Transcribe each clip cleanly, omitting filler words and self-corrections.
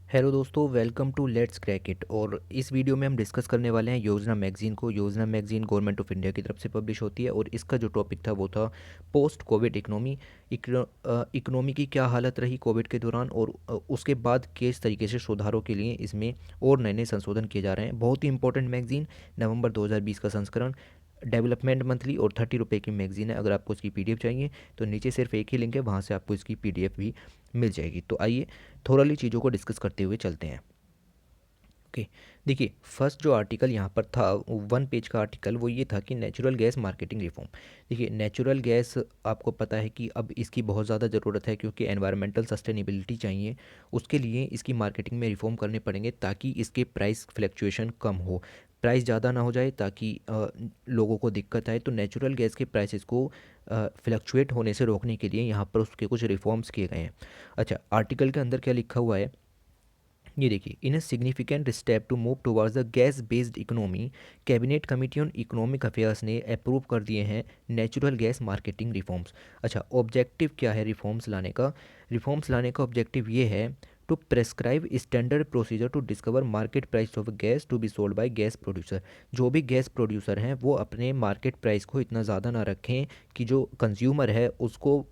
Hello दोस्तों, welcome to let's crack it. और इस वीडियो में हम डिस्कस करने वाले हैं योजना मैगज़ीन को। योजना मैगज़ीन गवर्नमेंट ऑफ इंडिया की तरफ से पब्लिश होती है और इसका जो टॉपिक था वो था पोस्ट कोविड इकनॉमी। इकनॉमी की क्या हालत रही कोविड के दौरान और उसके बाद किस तरीके से सुधारों के लिए इसमें और नए नए संशोधन किए जा रहे हैं। बहुत ही इंपॉर्टेंट मैगज़ीन, नवंबर 2020 का संस्करण, डेवलपमेंट मंथली और 30 रुपये की मैगज़ीन है। अगर आपको इसकी पीडीएफ चाहिए तो नीचे सिर्फ एक ही लिंक है, वहाँ से आपको इसकी पीडीएफ भी मिल जाएगी। तो आइए थोरली चीज़ों को डिस्कस करते हुए चलते हैं। ओके, देखिए फर्स्ट जो आर्टिकल यहाँ पर था 1 पेज का आर्टिकल, वो ये था कि नेचुरल गैस मार्केटिंग रिफॉर्म। देखिए नेचुरल गैस आपको पता है कि अब इसकी बहुत ज़्यादा ज़रूरत है क्योंकि एनवायरमेंटल सस्टेनेबिलिटी चाहिए। उसके लिए इसकी मार्केटिंग में रिफॉर्म करने पड़ेंगे ताकि इसके प्राइस फ्लैक्चुएशन कम हो, प्राइस ज़्यादा ना हो जाए ताकि लोगों को दिक्कत आए। तो नेचुरल गैस के प्राइसेस को फ्लैक्चुएट होने से रोकने के लिए यहाँ पर उसके कुछ रिफॉर्म्स किए गए हैं। अच्छा, आर्टिकल के अंदर क्या लिखा हुआ है ये देखिए, in a significant step to move towards the gas based economy, cabinet committee on economic affairs ने अप्रूव कर दिए हैं नेचुरल गैस मार्केटिंग रिफॉर्म्स। अच्छा, ऑब्जेक्टिव क्या है रिफॉर्म्स लाने का ऑब्जेक्टिव ये है to prescribe standard procedure to discover market price of gas to be sold by gas producer. जो भी गैस प्रोड्यूसर हैं वो अपने मार्केट प्राइस को इतना ज़्यादा ना रखें कि जो कंज्यूमर है उसको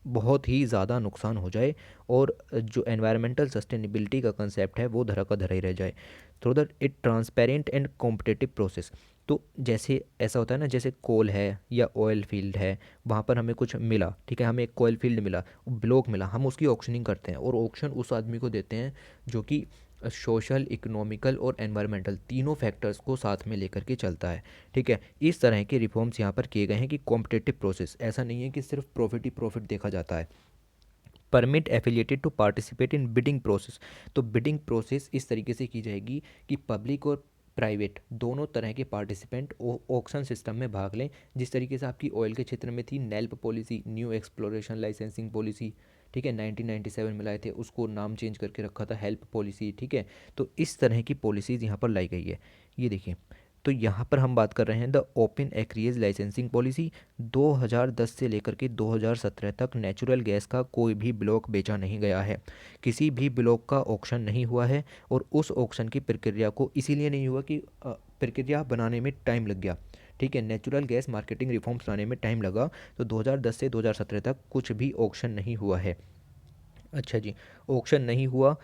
बहुत ही ज़्यादा नुकसान हो जाए और जो एनवायरमेंटल सस्टेनेबिलिटी का कंसेप्ट है वो धरा का धरा ही रह जाए। Through the it transparent and competitive process. तो जैसे ऐसा होता है ना, जैसे कोल है या ऑयल फील्ड है, वहाँ पर हमें कुछ मिला, ठीक है, हमें एक कोयल फील्ड मिला, ब्लॉक मिला, हम उसकी ऑक्शनिंग करते हैं और ऑक्शन उस आदमी को देते हैं जो कि सोशल, इकोनॉमिकल और एनवायरमेंटल तीनों फैक्टर्स को साथ में लेकर के चलता है। ठीक है, इस तरह के रिफॉर्म्स यहाँ पर किए गए हैं कि कॉम्पिटिटिव प्रोसेस, ऐसा नहीं है कि सिर्फ प्रॉफिट ही प्रॉफिट देखा जाता है। Permit affiliated to participate in bidding process. तो बिडिंग प्रोसेस इस तरीके से की जाएगी कि पब्लिक और प्राइवेट दोनों तरह के पार्टिसिपेंट ऑक्शन सिस्टम में भाग लें। जिस तरीके से आपकी ऑयल के क्षेत्र में थी NELP policy, new exploration licensing policy, ठीक है, 1997 में लाए थे, उसको नाम चेंज करके रखा था हेल्प पॉलिसी। ठीक है, तो इस तरह की पॉलिसीज़ यहाँ पर लाई गई है। ये देखिए, तो यहाँ पर हम बात कर रहे हैं द ओपन एक्रिएज लाइसेंसिंग पॉलिसी। 2010 से लेकर के 2017 तक नेचुरल गैस का कोई भी ब्लॉक बेचा नहीं गया है, किसी भी ब्लॉक का ऑक्शन नहीं हुआ है। और उस ऑक्शन की प्रक्रिया को इसीलिए नहीं हुआ कि प्रक्रिया बनाने में टाइम लग गया। ठीक है, नेचुरल गैस मार्केटिंग रिफॉर्म्स लाने में टाइम लगा, तो 2010 से 2017 तक कुछ भी ऑक्शन नहीं हुआ है। अच्छा जी, ऑक्शन नहीं हुआ,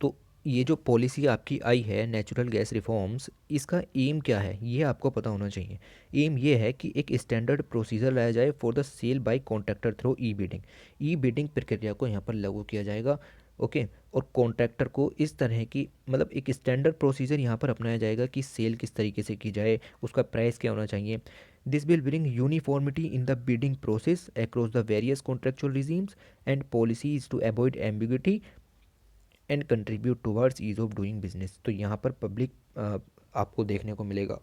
तो ये जो पॉलिसी आपकी आई है नेचुरल गैस रिफॉर्म्स, इसका एम क्या है ये आपको पता होना चाहिए। एम ये है कि एक स्टैंडर्ड प्रोसीजर लाया जाए for the sale by contractor through e bidding. E bidding प्रक्रिया को यहाँ पर लागू किया जाएगा। ओके, और कॉन्ट्रैक्टर को इस तरह की, मतलब एक स्टैंडर्ड प्रोसीजर यहाँ पर अपनाया जाएगा कि सेल किस तरीके से की जाए, उसका प्राइस क्या होना चाहिए। This will bring uniformity in the bidding process across the various contractual regimes and policies to avoid ambiguity and contribute towards ease of doing business. तो यहाँ पर पब्लिक आपको देखने को मिलेगा,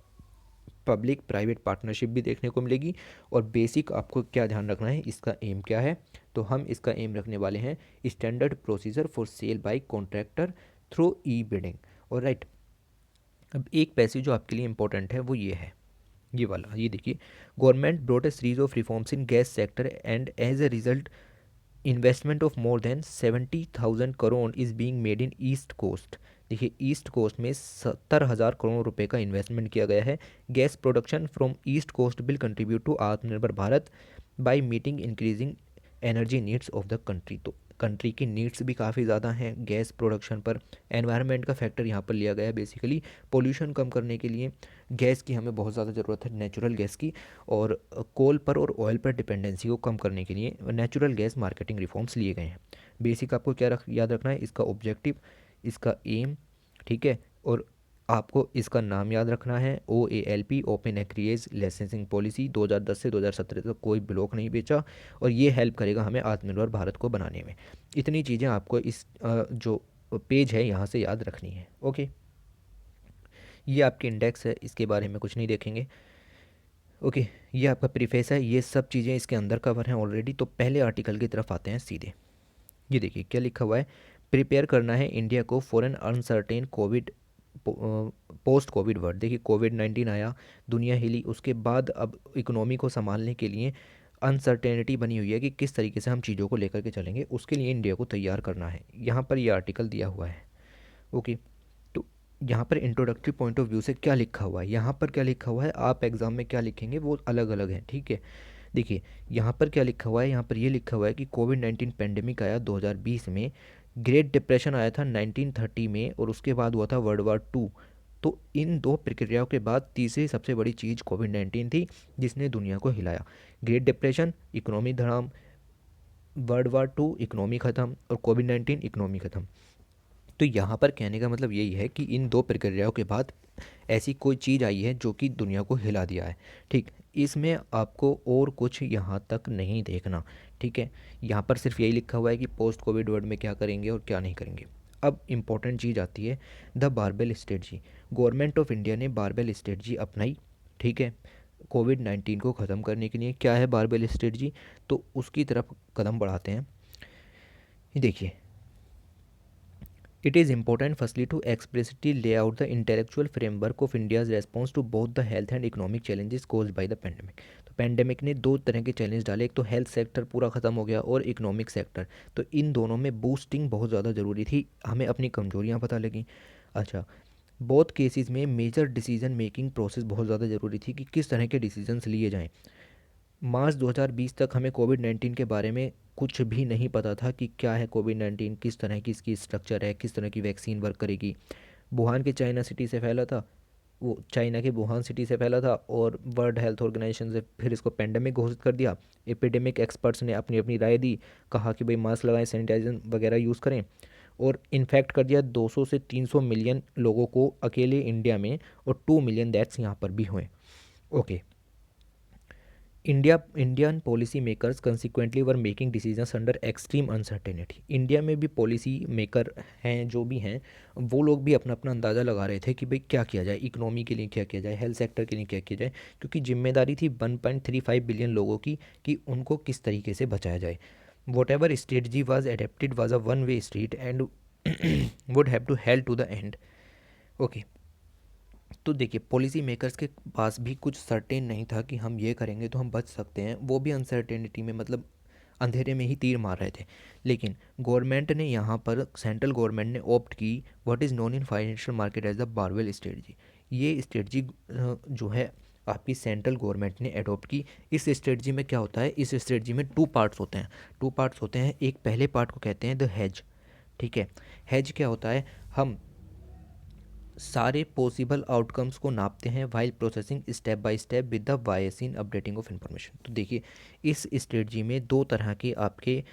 पब्लिक प्राइवेट पार्टनरशिप भी देखने को मिलेगी। और बेसिक आपको क्या ध्यान रखना है, इसका एम क्या है, तो हम इसका एम रखने वाले हैं standard procedure for sale by contractor through e bidding. और राइट, अब एक पैसेज जो आपके लिए इंपॉर्टेंट है वो ये है, ये वाला, ये देखिए, government brought a series of reforms in gas sector and as a result investment of more than 70,000 crore is being made in east coast. देखिए, ईस्ट कोस्ट में 70,000 करोड़ रुपए का इन्वेस्टमेंट किया गया है। Gas production from east coast will contribute to Atmanirbhar Bharat by meeting increasing energy needs of the country. तो country की needs भी काफ़ी ज़्यादा हैं गैस प्रोडक्शन पर। एनवायरनमेंट का फैक्टर यहाँ पर लिया गया है, बेसिकली पोल्यूशन कम करने के लिए गैस की हमें बहुत ज़्यादा ज़रूरत है, नेचुरल गैस की। और कोल पर और ऑयल पर डिपेंडेंसी को कम करने के लिए नेचुरल गैस मार्केटिंग रिफॉर्म्स लिए गए हैं। बेसिक आपको क्या याद रखना है, इसका ऑब्जेक्टिव, इसका एम, ठीक है, और आपको इसका नाम याद रखना है, OALP, ओपन एक्रिएज लाइसेंसिंग पॉलिसी। 2010 से 2017 तक कोई ब्लॉक नहीं बेचा और ये हेल्प करेगा हमें आत्मनिर्भर भारत को बनाने में। इतनी चीज़ें आपको इस जो पेज है यहाँ से याद रखनी है। ओके, ये आपके इंडेक्स है, इसके बारे में कुछ नहीं देखेंगे। ओके, ये आपका प्रीफेस है, ये सब चीज़ें इसके अंदर कवर हैं ऑलरेडी। तो पहले आर्टिकल की तरफ आते हैं सीधे। ये देखिए क्या लिखा हुआ है, प्रिपेयर करना है इंडिया को for an uncertain Covid post covid world. देखिए कोविड 19 आया, दुनिया हिली, उसके बाद अब इकोनॉमी को संभालने के लिए अनसर्टेनिटी बनी हुई है कि किस तरीके से हम चीज़ों को लेकर के चलेंगे, उसके लिए इंडिया को तैयार करना है। यहाँ पर ये आर्टिकल दिया हुआ है। ओके, तो यहाँ पर इंट्रोडक्टरी पॉइंट ऑफ व्यू से क्या लिखा हुआ है, यहाँ पर क्या लिखा हुआ है, आप एग्ज़ाम में क्या लिखेंगे वो अलग अलग है, ठीक है। देखिए यहाँ पर क्या लिखा हुआ है, यहाँ पर ये लिखा हुआ है कि कोविड-19 पेंडेमिक आया 2020 में, ग्रेट डिप्रेशन आया था 1930 में, और उसके बाद हुआ था वर्ल्ड वॉर 2। तो इन दो प्रक्रियाओं के बाद तीसरी सबसे बड़ी चीज़ कोविड-19 थी जिसने दुनिया को हिलाया। ग्रेट डिप्रेशन इकोनॉमी धड़ाम, वर्ल्ड वॉर 2 इकोनॉमी ख़त्म, और कोविड-19 इकोनॉमी ख़त्म। तो यहाँ पर कहने का मतलब यही है कि इन दो प्रक्रियाओं के बाद ऐसी कोई चीज़ आई है जो कि दुनिया को हिला दिया है, ठीक। इसमें आपको और कुछ यहाँ तक नहीं देखना, ठीक है। यहाँ पर सिर्फ यही लिखा हुआ है कि पोस्ट कोविड वर्ल्ड में क्या करेंगे और क्या नहीं करेंगे। अब इम्पोर्टेंट चीज़ आती है the barbell strategy. Government of India ने बारबेल स्ट्रेटजी अपनाई, ठीक है, कोविड-19 को ख़त्म करने के लिए। क्या है बारबेल स्ट्रेटजी, तो उसकी तरफ कदम बढ़ाते हैं। ये देखिए, it is important firstly to explicitly lay out the intellectual framework of India's response to both the health and economic challenges caused by the pandemic। तो पैंडेमिक ने दो तरह के चैलेंज डाले, एक तो हेल्थ सेक्टर पूरा ख़त्म हो गया और इकोनॉमिक सेक्टर। तो इन दोनों में बूस्टिंग बहुत ज़्यादा ज़रूरी थी, हमें अपनी कमजोरियाँ पता लगी। अच्छा, बोथ केसेस में मेजर डिसीजन मेकिंग प्रोसेस बहुत ज़्यादा ज़रूरी थी कि किस तरह के डिसीजंस लिए जाएँ। मार्च 2020 तक हमें कोविड-19 के बारे में कुछ भी नहीं पता था कि क्या है कोविड-19, किस तरह की इसकी स्ट्रक्चर है, किस तरह की वैक्सीन वर्क करेगी। वुहान के चाइना सिटी से फैला था, वो चाइना के वुहान सिटी से फैला था, और वर्ल्ड हेल्थ ऑर्गेनाइजेशन से फिर इसको पेंडेमिक घोषित कर दिया। एपिडेमिक एक्सपर्ट्स ने अपनी अपनी राय दी, कहा कि भाई मास्क लगाएं, सैनिटाइजर वगैरह यूज़ करें, और इन्फेक्ट कर दिया 200 से 300 मिलियन लोगों को अकेले इंडिया में, और 2 मिलियन डेथ्स यहाँ पर भी हुए। Okay, Indian policy makers consequently were making decisions under extreme uncertainty. India में भी पॉलिसी मेकर हैं जो भी हैं, वो लोग भी अपना अपना अंदाज़ा लगा रहे थे कि भाई क्या किया जाए, इकोनॉमी के लिए क्या किया जाए, हेल्थ सेक्टर के लिए क्या किया जाए, क्योंकि जिम्मेदारी थी 1.35 बिलियन लोगों की कि उनको किस तरीके से बचाया जाए। Whatever strategy was adapted was a one way street and would have to held to the end. Okay, तो देखिए पॉलिसी मेकर्स के पास भी कुछ सर्टेन नहीं था कि हम ये करेंगे तो हम बच सकते हैं, वो भी अनसर्टेनिटी में, मतलब अंधेरे में ही तीर मार रहे थे। लेकिन गवर्नमेंट ने यहाँ पर, सेंट्रल गवर्नमेंट ने ऑप्ट की what is known in financial market as the barbell strategy. ये स्ट्रेटजी जो है आपकी सेंट्रल गवर्नमेंट ने अडोप्ट की। इस स्ट्रेटजी में क्या होता है, इस स्ट्रेटजी में टू पार्ट्स होते हैं। एक पहले पार्ट को कहते हैं द हेज, ठीक है। हेज क्या होता है, हम सारे पॉसिबल आउटकम्स को नापते हैं while processing step by step with the basin updating of information. तो देखिए इस स्ट्रेटजी में दो तरह के आपके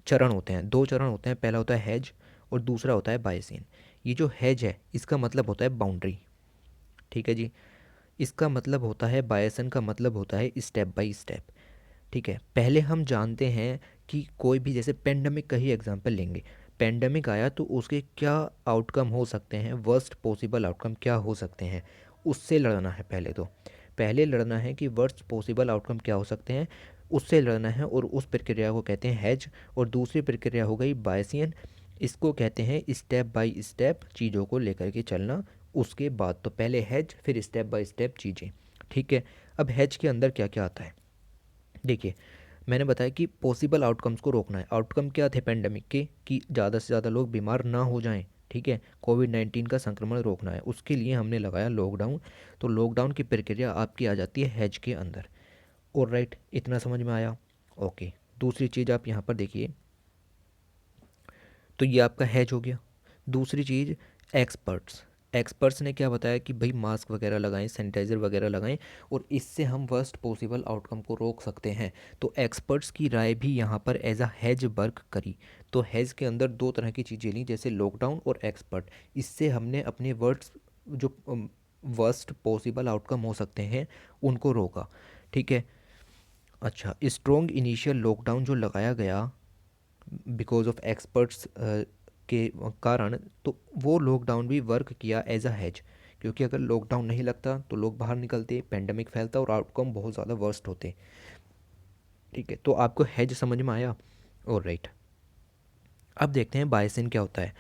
चरण होते हैं, दो चरण होते हैं। पहला होता है हेज और दूसरा होता है बायसिन। ये जो हेज है इसका मतलब होता है बाउंड्री, ठीक है जी। इसका मतलब होता है, बायसन का मतलब होता है स्टेप बाय स्टेप, ठीक है। पहले हम जानते हैं कि कोई भी, जैसे पेंडेमिक का ही एग्जांपल लेंगे, पेंडेमिक आया तो उसके क्या आउटकम हो सकते हैं, वर्स्ट पॉसिबल आउटकम क्या हो सकते हैं, उससे लड़ना है। पहले लड़ना है कि वर्स्ट पॉसिबल आउटकम क्या हो सकते हैं, उससे लड़ना है, और उस प्रक्रिया को कहते हैं हेज। और दूसरी प्रक्रिया हो गई बायसियन, इसको कहते हैं स्टेप बाय स्टेप चीज़ों को लेकर के चलना। उसके बाद तो पहले हेज फिर स्टेप बाय स्टेप चीज़ें, ठीक है। अब हेज के अंदर क्या क्या आता है, देखिए मैंने बताया कि पॉसिबल आउटकम्स को रोकना है। आउटकम क्या थे पेंडेमिक के, कि ज़्यादा से ज़्यादा लोग बीमार ना हो जाएं, ठीक है। कोविड-19 का संक्रमण रोकना है, उसके लिए हमने लगाया लॉकडाउन। तो लॉकडाउन की प्रक्रिया आपकी आ जाती है हेज के अंदर। और राइट, इतना समझ में आया। ओके, दूसरी चीज़ आप यहाँ पर देखिए, तो ये आपका हैज हो गया। दूसरी चीज़ एक्सपर्ट्स ने क्या बताया कि भाई मास्क वगैरह लगाएं, सैनिटाइज़र वगैरह लगाएं, और इससे हम वर्स्ट पॉसिबल आउटकम को रोक सकते हैं। तो एक्सपर्ट्स की राय भी यहाँ पर एज अ हैज वर्क करी। तो हैज के अंदर दो तरह की चीज़ें ली, जैसे लॉकडाउन और एक्सपर्ट। इससे हमने अपने वर्ड्स जो वर्स्ट पॉसिबल आउटकम हो सकते हैं उनको रोका, ठीक है। अच्छा, स्ट्रॉन्ग इनिशियल लॉकडाउन जो लगाया गया बिकॉज ऑफ एक्सपर्ट्स के कारण, तो वो लॉकडाउन भी वर्क किया एज अ हैज। क्योंकि अगर लॉकडाउन नहीं लगता तो लोग बाहर निकलते, पेंडेमिक फैलता और आउटकम बहुत ज़्यादा वर्स्ट होते, ठीक है। तो आपको हैज समझ में आया, और राइट। अब देखते हैं बायसिन क्या होता है।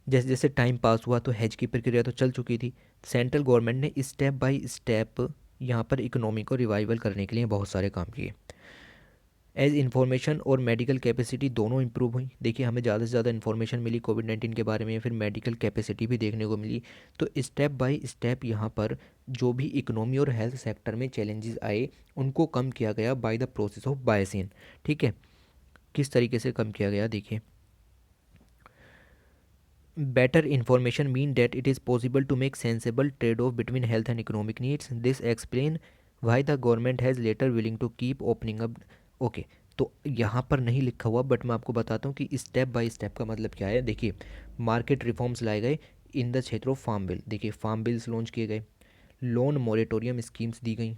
जैसे जैसे टाइम पास हुआ तो हैज की प्रक्रिया तो चल चुकी थी। सेंट्रल गवर्नमेंट ने स्टेप बाय स्टेप यहाँ पर इकोनॉमी को रिवाइवल करने के लिए बहुत सारे काम किए। एज इन्फॉर्मेशन और मेडिकल कैपेसिटी दोनों इंप्रूव हुई। देखिए हमें ज़्यादा से ज़्यादा इन्फॉर्मेशन मिली कोविड-19 के बारे में, फिर मेडिकल कैपेसिटी भी देखने को मिली। तो स्टेप बाय स्टेप यहाँ पर जो भी इकोनॉमी और हेल्थ सेक्टर में चैलेंजेस आए उनको कम किया गया बाय द प्रोसेस ऑफ बायसियन। ठीक है, किस तरीके से कम किया गया देखिए। Better information mean that it is possible to make sensible trade-off between health and economic needs. This explain why the government has later willing to keep opening up. Okay, तो यहाँ पर नहीं लिखा हुआ बट मैं आपको बताता हूँ कि स्टेप बाय स्टेप का मतलब क्या है। देखिए मार्केट रिफॉर्म्स लाए गए इन द क्षेत्र ऑफ फार्म बिल। देखिए फार्म बिल्स लॉन्च किए गए, लोन मोरेटोरियम स्कीम्स दी गई,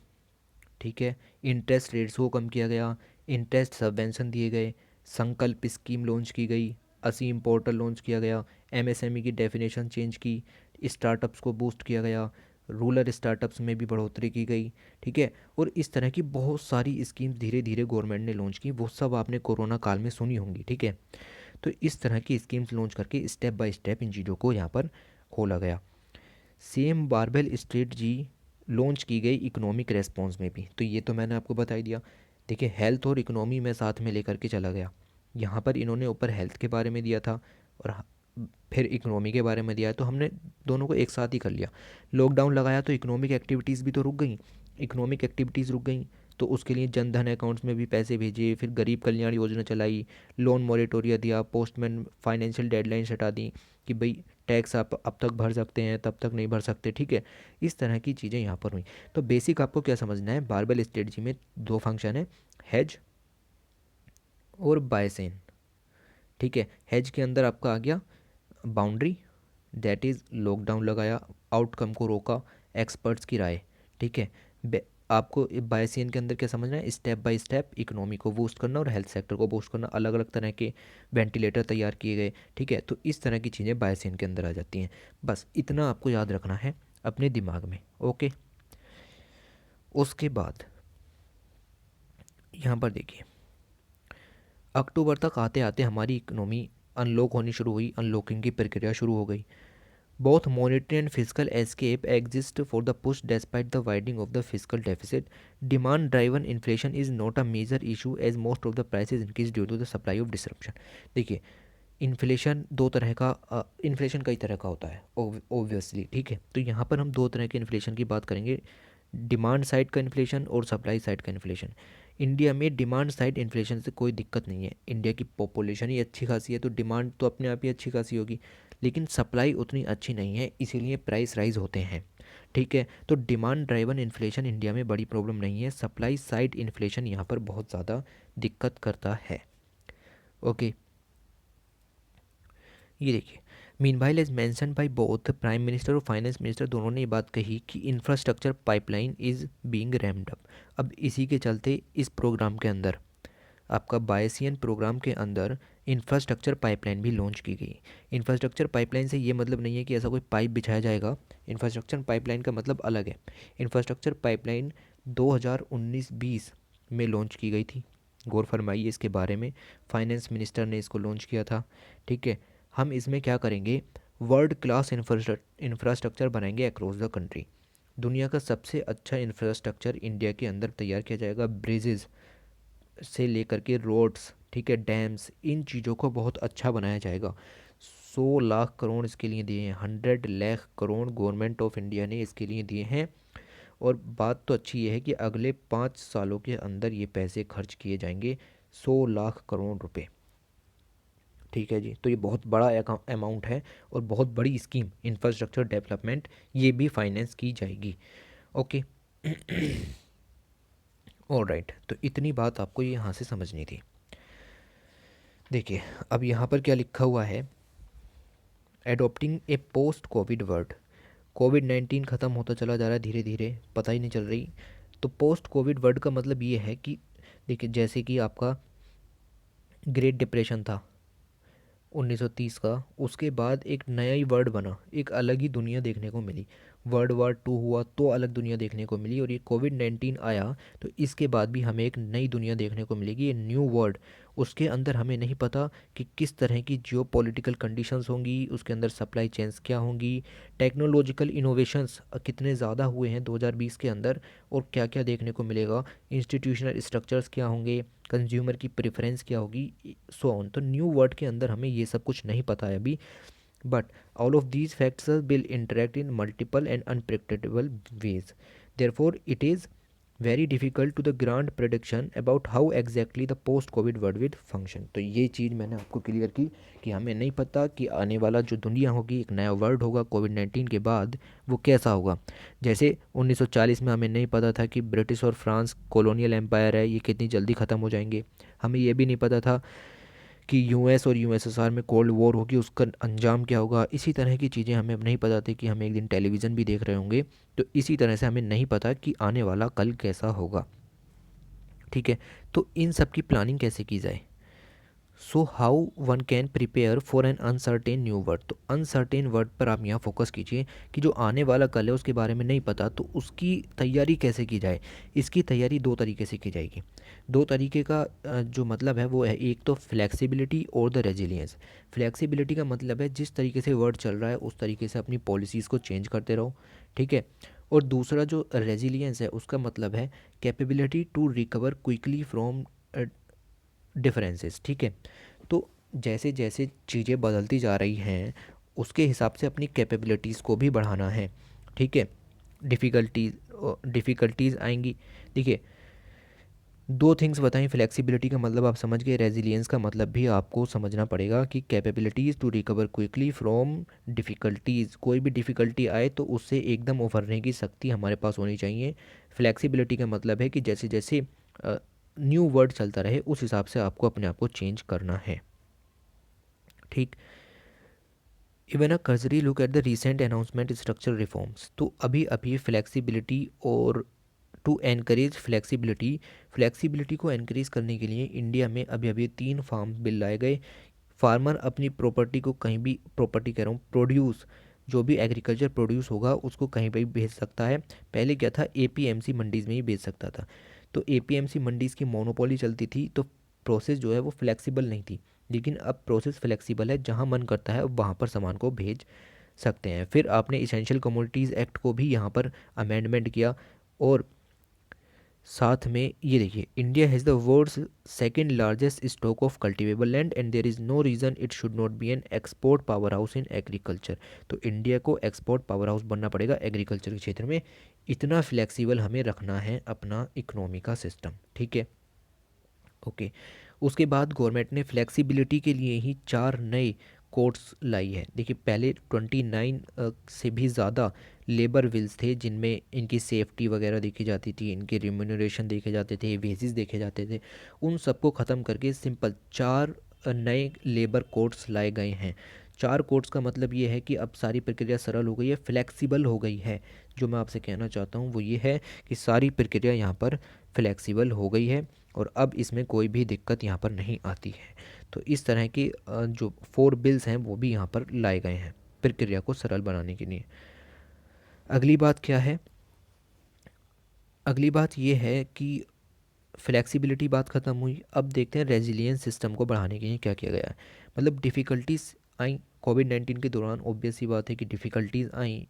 ठीक है, इंटरेस्ट रेट्स को कम किया गया, इंटरेस्ट सबवेंशन दिए गए, संकल्प स्कीम लॉन्च की गई, असीम पोर्टल लॉन्च किया गया, एमएसएमई की डेफिनेशन चेंज की, स्टार्टअप्स को बूस्ट किया गया, रूरल स्टार्टअप्स में भी बढ़ोतरी की गई। ठीक है, और इस तरह की बहुत सारी स्कीम्स धीरे धीरे गवर्नमेंट ने लॉन्च की, वो सब आपने कोरोना काल में सुनी होंगी। ठीक है, तो इस तरह की स्कीम्स लॉन्च करके स्टेप बाय स्टेप इन चीज़ों को यहाँ पर खोला गया। सेम बारबेल स्ट्रेटजी लॉन्च की गई इकोनॉमिक रेस्पॉन्स में भी। तो ये तो मैंने आपको बता ही दिया। देखिए हेल्थ और इकोनॉमी में साथ में लेकर के चला गया। यहाँ पर इन्होंने ऊपर हेल्थ के बारे में दिया था और फिर इकोनॉमी के बारे में दिया है, तो हमने दोनों को एक साथ ही कर लिया। लॉकडाउन लगाया तो इकोनॉमिक एक्टिविटीज़ भी तो रुक गई, इकोनॉमिक एक्टिविटीज़ रुक गई तो उसके लिए जन धन अकाउंट्स में भी पैसे भेजे, फिर गरीब कल्याण योजना चलाई, लोन मोरेटोरिया दिया, पोस्टमैन फाइनेंशियल डेडलाइंस हटा दी कि भाई टैक्स आप अब तक भर सकते हैं तब तक नहीं भर सकते। ठीक है, इस तरह की चीज़ें यहाँ पर हुई। तो बेसिक आपको क्या समझना है, बारबेल स्ट्रेटजी में दो फंक्शन है, हेज और बायसेन। ठीक है, हेज के अंदर आपका आ गया बाउंड्री, दैट इज़ लॉकडाउन लगाया, आउटकम को रोका, एक्सपर्ट्स की राय। ठीक है, आपको बायसियन के अंदर क्या समझना है, स्टेप बाय स्टेप इकोनॉमी को बूस्ट करना और हेल्थ सेक्टर को बूस्ट करना, अलग अलग तरह के वेंटिलेटर तैयार किए गए। ठीक है, तो इस तरह की चीज़ें बायसियन के अंदर आ जाती हैं। बस इतना आपको याद रखना है अपने दिमाग में। ओके, उसके बाद यहाँ पर देखिए अक्टूबर तक आते आते हमारी इकोनॉमी अनलॉक होनी शुरू हुई, अनलॉकिंग की प्रक्रिया शुरू हो गई। Both monetary and fiscal escape exist for the push despite the widening of the fiscal deficit. Demand-driven inflation is not a major issue as most of the prices increase due to the supply of disruption. देखिए inflation दो तरह का inflation कई तरह का होता है obviously. ठीक है, तो यहाँ पर हम दो तरह के इन्फ्लेशन की बात करेंगे, डिमांड साइड का इन्फ्लेशन और सप्लाई साइड का इन्फ्लेशन। इंडिया में डिमांड साइड इन्फ्लेशन से कोई दिक्कत नहीं है, इंडिया की पॉपुलेशन ही अच्छी खासी है तो डिमांड तो अपने आप ही अच्छी खासी होगी, लेकिन सप्लाई उतनी अच्छी नहीं है इसीलिए प्राइस राइज होते हैं। ठीक है, तो डिमांड ड्राइवन इन्फ्लेशन इंडिया में बड़ी प्रॉब्लम नहीं है, सप्लाई साइड इन्फ्लेशन यहाँ पर बहुत ज़्यादा दिक्कत करता है। ओके, ये देखिए meanwhile as mentioned by both prime minister और फाइनेंस मिनिस्टर, दोनों ने ये बात कही कि infrastructure pipeline is being ramped up. अब इसी के चलते इस प्रोग्राम के अंदर आपका बायसियन प्रोग्राम के अंदर इंफ्रास्ट्रक्चर पाइपलाइन भी लॉन्च की गई। इंफ्रास्ट्रक्चर पाइपलाइन से ये मतलब नहीं है कि ऐसा कोई पाइप बिछाया जाएगा, इंफ्रास्ट्रक्चर पाइपलाइन का मतलब अलग है। इंफ्रास्ट्रक्चर पाइपलाइन 2019-20 में लॉन्च की गई थी, गौर फरमाइए इसके बारे में, फाइनेंस मिनिस्टर ने इसको लॉन्च किया था। ठीक है, हम इसमें क्या करेंगे, वर्ल्ड क्लास इंफ्रास्ट्रक्चर बनाएंगे अक्रॉस द कंट्री। दुनिया का सबसे अच्छा इंफ्रास्ट्रक्चर इंडिया के अंदर तैयार किया जाएगा, ब्रिजेज़ से लेकर के रोड्स, ठीक है, डैम्स, इन चीज़ों को बहुत अच्छा बनाया जाएगा। 100 लाख करोड़ इसके लिए दिए हैं, 100 lakh crore government of India ने इसके लिए दिए हैं। और बात तो अच्छी ये है कि अगले 5 सालों के अंदर ये पैसे खर्च किए जाएंगे, 100 लाख करोड़ रुपए। ठीक है जी, तो ये बहुत बड़ा अमाउंट है और बहुत बड़ी स्कीम इंफ्रास्ट्रक्चर डेवलपमेंट ये भी फाइनेंस की जाएगी। ओके ऑलराइट, तो इतनी बात आपको ये यहाँ से समझनी थी। देखिए अब यहाँ पर क्या लिखा हुआ है, एडोप्टिंग ए पोस्ट कोविड वर्ल्ड। कोविड-19 ख़त्म होता चला जा रहा है धीरे धीरे, पता ही नहीं चल रही। तो पोस्ट कोविड वर्ल्ड का मतलब ये है कि देखिए जैसे कि आपका ग्रेट डिप्रेशन था 1930 का, उसके बाद एक नया ही वर्ड बना, एक अलग ही दुनिया देखने को मिली। वर्ल्ड वार 2 हुआ तो अलग दुनिया देखने को मिली, और ये कोविड-19 आया तो इसके बाद भी हमें एक नई दुनिया देखने को मिलेगी, ये न्यू वर्ल्ड। उसके अंदर हमें नहीं पता कि किस तरह की जियोपॉलिटिकल कंडीशंस होंगी, उसके अंदर सप्लाई चेन्स क्या होंगी, टेक्नोलॉजिकल इनोवेशंस कितने ज़्यादा हुए हैं 2020 के अंदर और क्या क्या देखने को मिलेगा, इंस्टीट्यूशनल स्ट्रक्चर्स क्या होंगे, कंज्यूमर की प्रेफरेंस क्या होगी, सो ऑन। तो न्यू वर्ड के अंदर हमें ये सब कुछ नहीं पता है अभी, but all of these factors will interact in multiple and unpredictable ways. Therefore, it is very difficult to the grant prediction about how exactly the post covid world will function. तो ये चीज़ मैंने आपको क्लियर की कि हमें नहीं पता कि आने वाला जो दुनिया होगी, एक नया वर्ल्ड होगा कोविड-19 के बाद, वो कैसा होगा। जैसे 1940 में हमें नहीं पता था कि ब्रिटिश और फ्रांस कॉलोनियल एम्पायर है, ये कितनी जल्दी ख़त्म हो जाएंगे। हमें ये भी नहीं पता था कि यूएस और यूएसएसआर में कोल्ड वॉर होगी, उसका अंजाम क्या होगा। इसी तरह की चीज़ें हमें अब नहीं पता थी कि हम एक दिन टेलीविज़न भी देख रहे होंगे। तो इसी तरह से हमें नहीं पता कि आने वाला कल कैसा होगा। ठीक है, तो इन सब की प्लानिंग कैसे की जाए। So how one can prepare for an uncertain new word. तो अनसर्टेन वर्ड पर आप यहाँ फोकस कीजिए कि जो आने वाला कल है उसके बारे में नहीं पता, तो उसकी तैयारी कैसे की जाए। इसकी तैयारी दो तरीके से की जाएगी। दो तरीके का जो मतलब है वो है, एक तो फ्लेक्सिबिलिटी और द रेजिलियंस। फ्लेक्सिबिलिटी का मतलब है जिस तरीके से वर्ड चल रहा है उस तरीके से अपनी पॉलिसीज़ को चेंज करते रहो। ठीक है, और दूसरा जो रेजिलियंस है उसका मतलब है capability to recover quickly from differences. ठीक है, तो जैसे जैसे चीज़ें बदलती जा रही हैं उसके हिसाब से अपनी कैपेबिलिटीज़ को भी बढ़ाना है। ठीक है, डिफ़िकल्टीज़ आएंगी। देखिए, दो थिंग्स बताएं। फ्लेक्सिबिलिटी का मतलब आप समझ गए, रेजिलियंस का मतलब भी आपको समझना पड़ेगा कि capabilities to recover quickly from difficulties. कोई भी डिफ़िकल्टी आए तो उससे एकदम उभरने की शक्ति हमारे पास होनी चाहिए। फ्लेक्सिबिलिटी का मतलब है कि जैसे जैसे न्यू वर्ड चलता रहे उस हिसाब से आपको अपने आप को चेंज करना है। ठीक, even a cursory look at the recent announcement structure reforms. तो अभी अभी फ्लेक्सिबिलिटी और टू एनकरेज फ्लेक्सिबिलिटी को एनकरेज करने के लिए इंडिया में अभी अभी 3 फार्म बिल लाए गए। फार्मर अपनी प्रॉपर्टी को कहीं भी, प्रॉपर्टी कह रहा हूँ, प्रोड्यूस, जो भी एग्रीकल्चर प्रोड्यूस होगा उसको कहीं पर भी भेज सकता है। पहले क्या था, एपीएमसी मंडीज़ में ही भेज सकता था। तो एपीएमसी मंडीज़ की मोनोपोली चलती थी, तो प्रोसेस जो है वो फ्लेक्सिबल नहीं थी। लेकिन अब प्रोसेस फ्लेक्सिबल है, जहाँ मन करता है वहाँ पर सामान को भेज सकते हैं। फिर आपने इसेंशियल कमोडिटीज़ एक्ट को भी यहाँ पर अमेंडमेंट किया। और साथ में ये देखिए, India has the world's second largest stock of cultivable land and there is no reason it should not be an export power house in agriculture. तो इंडिया को एक्सपोर्ट पावर हाउस बनना पड़ेगा एग्रीकल्चर के क्षेत्र में। इतना फ्लेक्सिबल हमें रखना है अपना इकोनॉमी का सिस्टम। ठीक है, ओके। उसके बाद गवर्नमेंट ने फ्लेक्सिबिलिटी के लिए ही 4 नए कोड्स लाई है। देखिए, पहले 29 से भी ज़्यादा लेबर विल्स थे जिनमें इनकी सेफ्टी वगैरह देखी जाती थी, इनके रिम्यूनरेशन देखे जाते थे, वेजेस देखे जाते थे। उन सबको ख़त्म करके सिंपल 4 नए लेबर कोड्स लाए गए हैं। 4 कोड्स का मतलब ये है कि अब सारी प्रक्रिया सरल हो गई है, फ्लेक्सिबल हो गई है। जो मैं आपसे कहना चाहता हूँ वो ये है कि सारी प्रक्रिया यहाँ पर फ्लेक्सिबल हो गई है और अब इसमें कोई भी दिक्कत यहाँ पर नहीं आती है। तो इस तरह की जो 4 बिल्स हैं वो भी यहाँ पर लाए गए हैं प्रक्रिया को सरल बनाने के लिए। अगली बात क्या है, अगली बात ये है कि फ्लेक्सिबिलिटी बात ख़त्म हुई। अब देखते हैं रेजिलियंस सिस्टम को बढ़ाने के लिए क्या किया गया है। मतलब डिफ़िकल्टीज आई कोविड-19 के दौरान, ऑब्वियस सी बात है कि डिफ़िकल्टीज़ आई,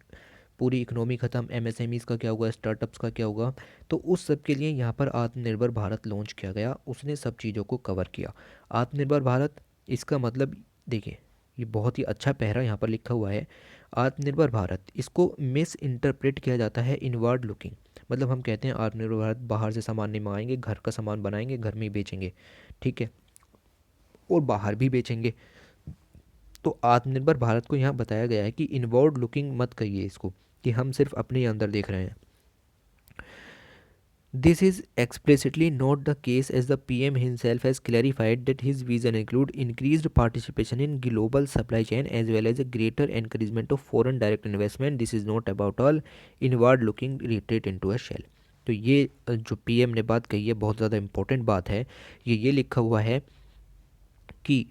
पूरी इकोनॉमी ख़त्म, एमएसएमईज़ का क्या होगा, स्टार्टअप्स का क्या होगा। तो उस सब के लिए यहाँ पर आत्मनिर्भर भारत लॉन्च किया गया, उसने सब चीज़ों को कवर किया। आत्मनिर्भर भारत, इसका मतलब देखिए, ये बहुत ही अच्छा पहरा यहाँ पर लिखा हुआ है, आत्मनिर्भर भारत। इसको मिस इंटरप्रेट किया जाता है इनवर्ड लुकिंग। मतलब हम कहते हैं आत्मनिर्भर भारत, बाहर से सामान नहीं मंगाएंगे, घर का सामान बनाएंगे, घर में ही बेचेंगे। ठीक है, और बाहर भी बेचेंगे। तो आत्मनिर्भर भारत को यहाँ बताया गया है कि इनवर्ड लुकिंग मत कहिए इसको, कि हम सिर्फ अपने अंदर देख रहे हैं। This is explicitly not the case, as the PM himself has clarified that his vision include increased participation in global supply chain as well as a greater encouragement of foreign direct investment. This is not about all inward looking retreat into a shell. तो ये जो PM ने बात कही है बहुत ज़्यादा important बात है। ये लिखा हुआ है कि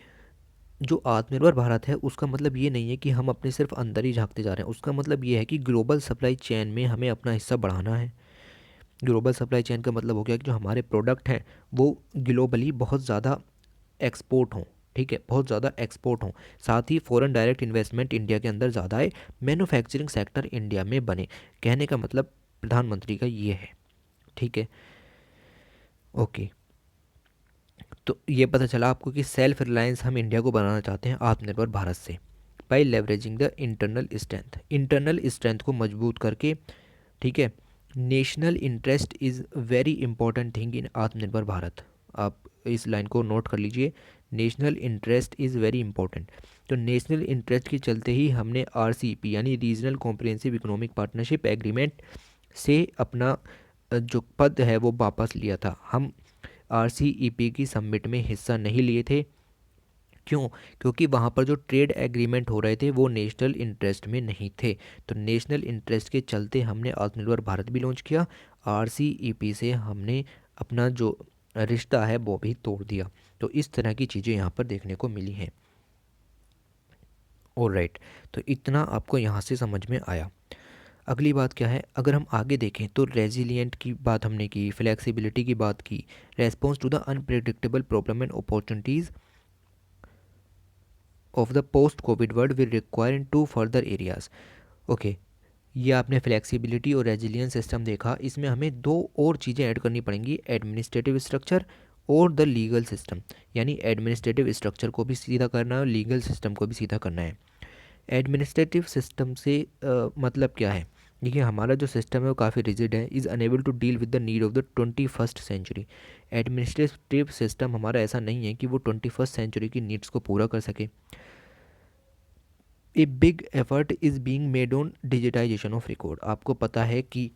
जो आत्मनिर्भर भारत है उसका मतलब ये नहीं है कि हम अपने सिर्फ अंदर ही झांकते जा रहे हैं। उसका मतलब ये है कि ग्लोबल सप्लाई चेन में हमें अपना हिस्सा बढ़ाना है। ग्लोबल सप्लाई चेन का मतलब हो गया कि जो हमारे प्रोडक्ट हैं वो ग्लोबली बहुत ज़्यादा एक्सपोर्ट हों, ठीक है, बहुत ज़्यादा एक्सपोर्ट हों। साथ ही फॉरेन डायरेक्ट इन्वेस्टमेंट इंडिया के अंदर ज़्यादा आए, मैन्युफैक्चरिंग सेक्टर इंडिया में बने। कहने का मतलब प्रधानमंत्री का ये है, ठीक है। ओके, तो ये पता चला आपको कि सेल्फ रिलायंस हम इंडिया को बनाना चाहते हैं आत्मनिर्भर भारत से, by leveraging the internal strength को मजबूत करके, ठीक है। National interest is very important thing in आत्मनिर्भर भारत। आप इस लाइन को नोट कर लीजिए, national interest is very important. तो नेशनल इंटरेस्ट के चलते ही हमने RCEP यानी regional comprehensive economic partnership agreement से अपना जो पद है वो वापस लिया था। हम RCEP की समिट में हिस्सा नहीं लिए थे। क्यों? क्योंकि वहाँ पर जो ट्रेड एग्रीमेंट हो रहे थे वो नेशनल इंटरेस्ट में नहीं थे। तो नेशनल इंटरेस्ट के चलते हमने आत्मनिर्भर भारत भी लॉन्च किया, RCEP से हमने अपना जो रिश्ता है वो भी तोड़ दिया। तो इस तरह की चीज़ें यहाँ पर देखने को मिली हैं। ऑलराइट, तो इतना आपको यहाँ से समझ में आया। अगली बात क्या है, अगर हम आगे देखें तो रेजिलिएंट की बात हमने की, फ्लेक्सिबिलिटी की बात की, response to the unpredictable problem and opportunities of the post covid world will require in 2 further areas. Okay, ये आपने फ्लेक्सिबिलिटी और रेजिलियंस सिस्टम देखा, इसमें हमें 2 और चीज़ें ऐड करनी पड़ेंगी, एडमिनिस्ट्रेटिव स्ट्रक्चर और द लीगल सिस्टम। यानी एडमिनिस्ट्रेटिव स्ट्रक्चर को भी सीधा करना है और लीगल सिस्टम को भी सीधा करना है। एडमिनिस्ट्रेटिव सिस्टम से मतलब क्या है? देखिए, हमारा जो सिस्टम है वो काफ़ी रिजिड है, is unable to deal with the need of the 21st century. Administrative system हमारा ऐसा नहीं है कि वो 21st सेंचुरी की नीड्स को पूरा कर सके। A big effort is being made on digitization of record. आपको पता है कि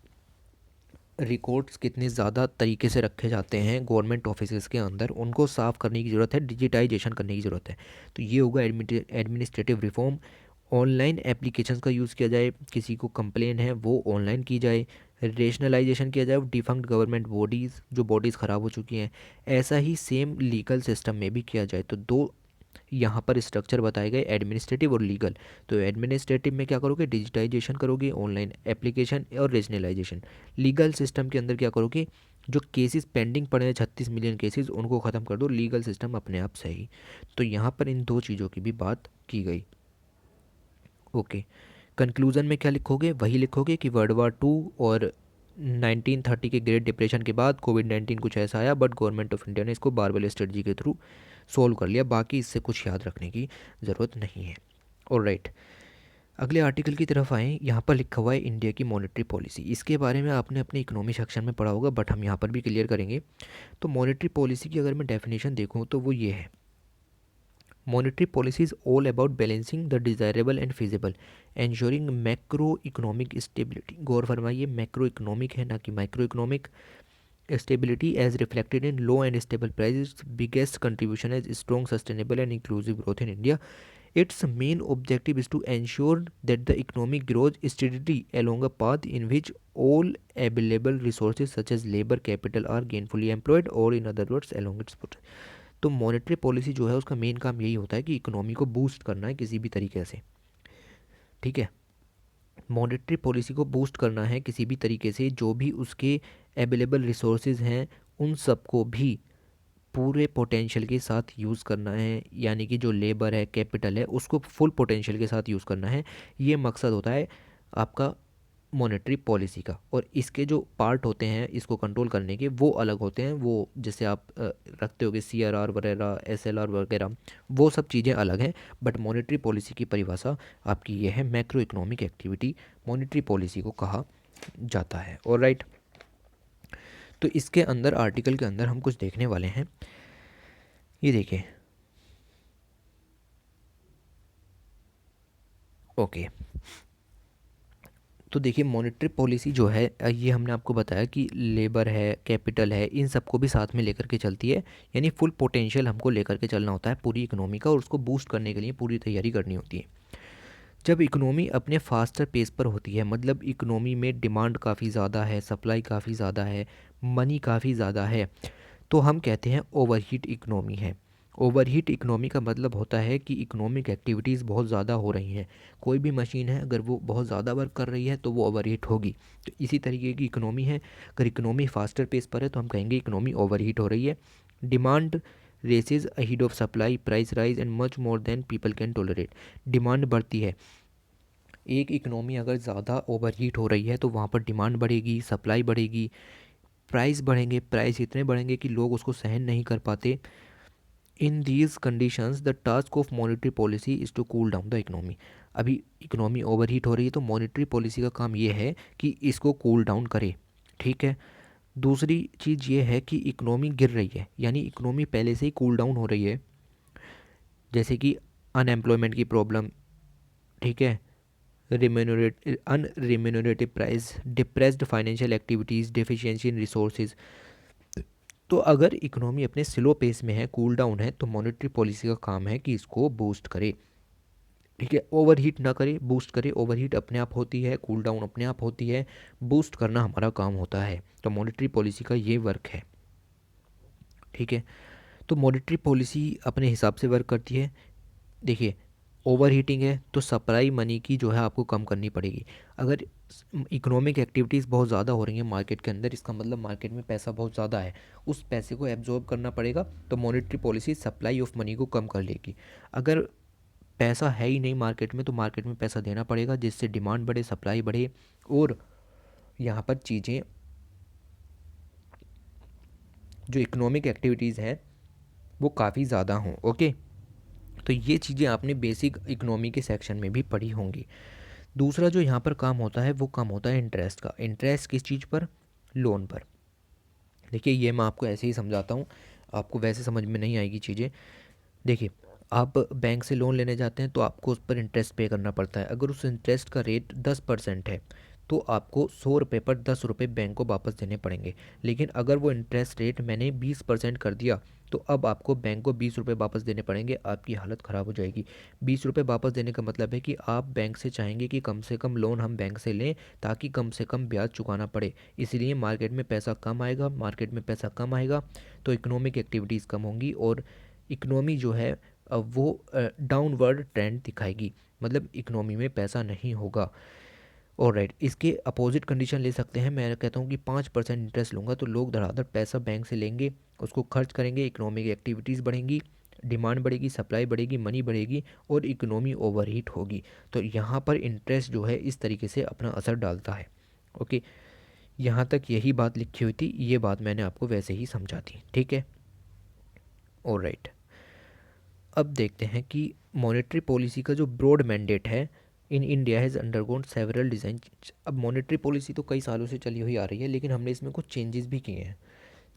रिकॉर्ड्स कितने ज़्यादा तरीके से रखे जाते हैं गवर्नमेंट ऑफिस के अंदर, उनको साफ़ करने की ज़रूरत है, डिजिटाइजेशन करने की ज़रूरत है। तो ये होगा एडमिनिस्ट्रेटिव रिफॉर्म। ऑनलाइन एप्लीकेशंस का यूज़ किया जाए, किसी को कंप्लेन है वो ऑनलाइन की जाए, रेशनलाइजेशन किया जाए डिफंक्ट गवर्नमेंट बॉडीज़, जो बॉडीज़ ख़राब हो चुकी हैं। ऐसा ही सेम लीगल सिस्टम में भी किया जाए। तो 2 यहाँ पर स्ट्रक्चर बताए गए, एडमिनिस्ट्रेटिव और लीगल। तो एडमिनिस्ट्रेटिव में क्या करोगे, डिजिटाइजेशन करोगे, ऑनलाइन एप्लीकेशन और रेशनलाइजेशन। लीगल सिस्टम के अंदर क्या करोगे, जो केसेस पेंडिंग पड़े हैं 36 मिलियन केसेस, उनको ख़त्म कर दो, लीगल सिस्टम अपने आप सही। तो यहाँ पर इन 2 चीज़ों की भी बात की गई। ओके, कंक्लूज़न में क्या लिखोगे, वही लिखोगे कि वर्ल्ड वॉर 2 और 1930 के ग्रेट डिप्रेशन के बाद कोविड-19 कुछ ऐसा आया, बट गवर्नमेंट ऑफ इंडिया ने इसको बारबेल स्ट्रेटजी के थ्रू सोल्व कर लिया। बाकी इससे कुछ याद रखने की ज़रूरत नहीं है। ऑलराइट, अगले आर्टिकल की तरफ आएँ। यहाँ पर लिखा हुआ है इंडिया की मॉनेटरी पॉलिसी। इसके बारे में आपने अपने इकोनॉमी सेक्शन में पढ़ा होगा, बट हम यहाँ पर भी क्लियर करेंगे। तो मॉनेटरी पॉलिसी की अगर मैं डेफिनेशन देखूँ तो वो ये है, monetary policy is all about balancing the desirable and feasible, ensuring macroeconomic stability. गौर फरमाइए, मैक्रो इकोनॉमिक है ना कि microeconomic. Stability as reflected in low and stable prices, biggest contribution as strong sustainable and inclusive growth in India. Its main objective is to ensure that the economy grows steadily along a path in which all available resources such as labor capital are gainfully employed, or in other words along its तो monetary policy जो है उसका main काम यही होता है कि economy को बूस्ट करना है किसी भी तरीके से, ठीक है। मॉनेटरी पॉलिसी को बूस्ट करना है किसी भी तरीके से, जो भी उसके अवेलेबल रिसोर्सेज हैं उन सबको भी पूरे पोटेंशियल के साथ यूज़ करना है। यानी कि जो लेबर है, कैपिटल है, उसको फुल पोटेंशियल के साथ यूज़ करना है। ये मकसद होता है आपका मॉनेटरी पॉलिसी का। और इसके जो पार्ट होते हैं इसको कंट्रोल करने के, वो अलग होते हैं। वो जैसे आप रखते होगे CRR वगैरह, SLR वगैरह, वो सब चीज़ें अलग हैं। बट मॉनेटरी पॉलिसी की परिभाषा आपकी ये है, macro economic activity monetary policy को कहा जाता है। ऑलराइट, तो इसके अंदर आर्टिकल के अंदर हम कुछ देखने वाले हैं। ये देखिए, ओके, तो देखिए मॉनेटरी पॉलिसी जो है ये हमने आपको बताया कि लेबर है, कैपिटल है, इन सबको भी साथ में लेकर के चलती है। यानी फुल पोटेंशियल हमको लेकर के चलना होता है पूरी इकोनॉमी का, और उसको बूस्ट करने के लिए पूरी तैयारी करनी होती है। जब इकोनॉमी अपने फास्टर पेस पर होती है, मतलब इकोनॉमी में डिमांड काफ़ी ज़्यादा है, सप्लाई काफ़ी ज़्यादा है, मनी काफ़ी ज़्यादा है, तो हम कहते हैं ओवरहीट इकोनॉमी है। ओवरहीट इकोनॉमी का मतलब होता है कि इकोनॉमिक एक्टिविटीज़ बहुत ज़्यादा हो रही हैं। कोई भी मशीन है, अगर वो बहुत ज़्यादा वर्क कर रही है तो वो ओवरहीट होगी। तो इसी तरीके की इकोनॉमी है। अगर इकोनॉमी फास्टर पेस पर है तो हम कहेंगे इकोनॉमी ओवरहीट हो रही है। Demand races ahead of supply, price rise and much more than people can tolerate. Demand बढ़ती है, एक इकोनॉमी अगर ज़्यादा ओवरहीट हो रही है तो वहाँ पर डिमांड बढ़ेगी, सप्लाई बढ़ेगी, प्राइस बढ़ेंगे, प्राइस इतने बढ़ेंगे कि लोग उसको सहन नहीं कर पाते। In these conditions the task of monetary policy is to cool down the economy. अभी इकोनॉमी ओवरहीट हो रही है तो मॉनेटरी पॉलिसी का काम ये है कि इसको कूल डाउन करे, ठीक है। दूसरी चीज़ ये है कि इकोनॉमी गिर रही है, यानी इकोनॉमी पहले से ही कूल डाउन हो रही है, जैसे कि अनएम्प्लॉयमेंट की प्रॉब्लम, ठीक है, unremunerative price, depressed financial activities, deficiency in resources. तो अगर इकोनॉमी अपने स्लो पेस में है, कूल डाउन है, तो मॉनेटरी पॉलिसी का काम है कि इसको बूस्ट करे, ठीक है। ओवरहीट ना करे, बूस्ट करे। ओवरहीट अपने आप होती है, कूल डाउन अपने आप होती है, बूस्ट करना हमारा काम होता है। तो मॉनेटरी पॉलिसी का ये वर्क है, ठीक है। तो मॉनेटरी पॉलिसी अपने हिसाब से वर्क करती है। देखिए, ओवर हीटिंग है तो सप्लाई मनी की जो है आपको कम करनी पड़ेगी। अगर इकोनॉमिक एक्टिविटीज़ बहुत ज़्यादा हो रही हैं मार्केट के अंदर, इसका मतलब मार्केट में पैसा बहुत ज़्यादा है, उस पैसे को एब्जॉर्ब करना पड़ेगा। तो monetary policy supply of money को कम कर लेगी। अगर पैसा है ही नहीं मार्केट में तो मार्केट में पैसा देना पड़ेगा, जिससे डिमांड बढ़े, सप्लाई बढ़े और यहाँ पर चीज़ें जो इकोनॉमिक एक्टिविटीज़ हैं वो काफ़ी ज़्यादा हों। ओके, तो ये चीज़ें आपने बेसिक इकोनॉमी के सेक्शन में भी पढ़ी होंगी। दूसरा जो यहाँ पर काम होता है वो काम होता है इंटरेस्ट का। इंटरेस्ट किस चीज़ पर? लोन पर। देखिए, ये मैं आपको ऐसे ही समझाता हूँ, आपको वैसे समझ में नहीं आएगी चीज़ें। देखिए, आप बैंक से लोन लेने जाते हैं तो आपको उस पर इंटरेस्ट पे करना पड़ता है। अगर उस इंटरेस्ट का रेट 10% है तो आपको 100 रुपये पर 10 रुपये बैंक को वापस देने पड़ेंगे। लेकिन अगर वो इंटरेस्ट रेट मैंने 20% कर दिया तो अब आपको बैंक को 20 रुपये वापस देने पड़ेंगे। आपकी हालत ख़राब हो जाएगी। 20 रुपये वापस देने का मतलब है कि आप बैंक से चाहेंगे कि कम से कम लोन हम बैंक से लें ताकि कम से कम ब्याज चुकाना पड़े। इसीलिए मार्केट में पैसा कम आएगा, मार्केट में पैसा कम आएगा तो इकोनॉमिक एक्टिविटीज़ कम होंगी और इकोनॉमी जो है वो डाउनवर्ड ट्रेंड दिखाएगी, मतलब इकोनॉमी में पैसा नहीं होगा। और राइट, इसके अपोजिट कंडीशन ले सकते हैं। मैं कहता हूँ कि 5% इंटरेस्ट लूँगा तो लोग धड़ाधड़ पैसा बैंक से लेंगे, उसको खर्च करेंगे, इकोनॉमिक एक्टिविटीज़ बढ़ेंगी, डिमांड बढ़ेगी, सप्लाई बढ़ेगी, मनी बढ़ेगी और इकोनॉमी ओवरहीट होगी। तो यहाँ पर इंटरेस्ट जो है इस तरीके से अपना असर डालता है। ओके, यहाँ तक यही बात लिखी हुई थी, ये बात मैंने आपको वैसे ही समझा दी, ठीक है। और राइट, अब देखते हैं कि मॉनेटरी पॉलिसी का जो ब्रॉड मैंडेट है in India has undergone several design. अब मॉनेटरी पॉलिसी तो कई सालों से चली हुई आ रही है, लेकिन हमने इसमें कुछ चेंजेस भी किए हैं।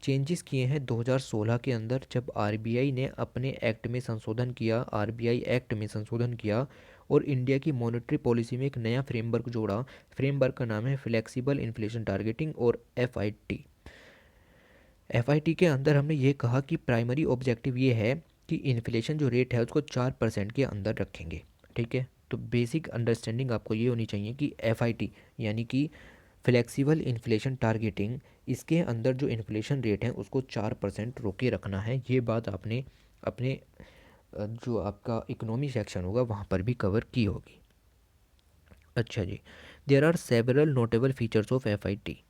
चेंजेस किए हैं 2016 के अंदर, जब आरबीआई ने अपने एक्ट में संशोधन किया, आरबीआई एक्ट में संशोधन किया और इंडिया की मॉनेटरी पॉलिसी में एक नया फ्रेमवर्क जोड़ा। फ्रेमवर्क का नाम है फ्लेक्सिबल इन्फ्लेशन टारगेटिंग और एफआईटी। एफआईटी के अंदर हमने ये कहा कि प्राइमरी ऑब्जेक्टिव ये है कि इन्फ्लेशन जो रेट है उसको 4% के अंदर रखेंगे, ठीक है। तो बेसिक अंडरस्टैंडिंग आपको ये होनी चाहिए कि एफआईटी यानी कि फ्लेक्सिबल इन्फ्लेशन टारगेटिंग, इसके अंदर जो इन्फ्लेशन रेट है उसको 4% रोके रखना है। ये बात आपने अपने जो आपका इकोनॉमी सेक्शन होगा वहाँ पर भी कवर की होगी। अच्छा जी, there are several notable features of FIT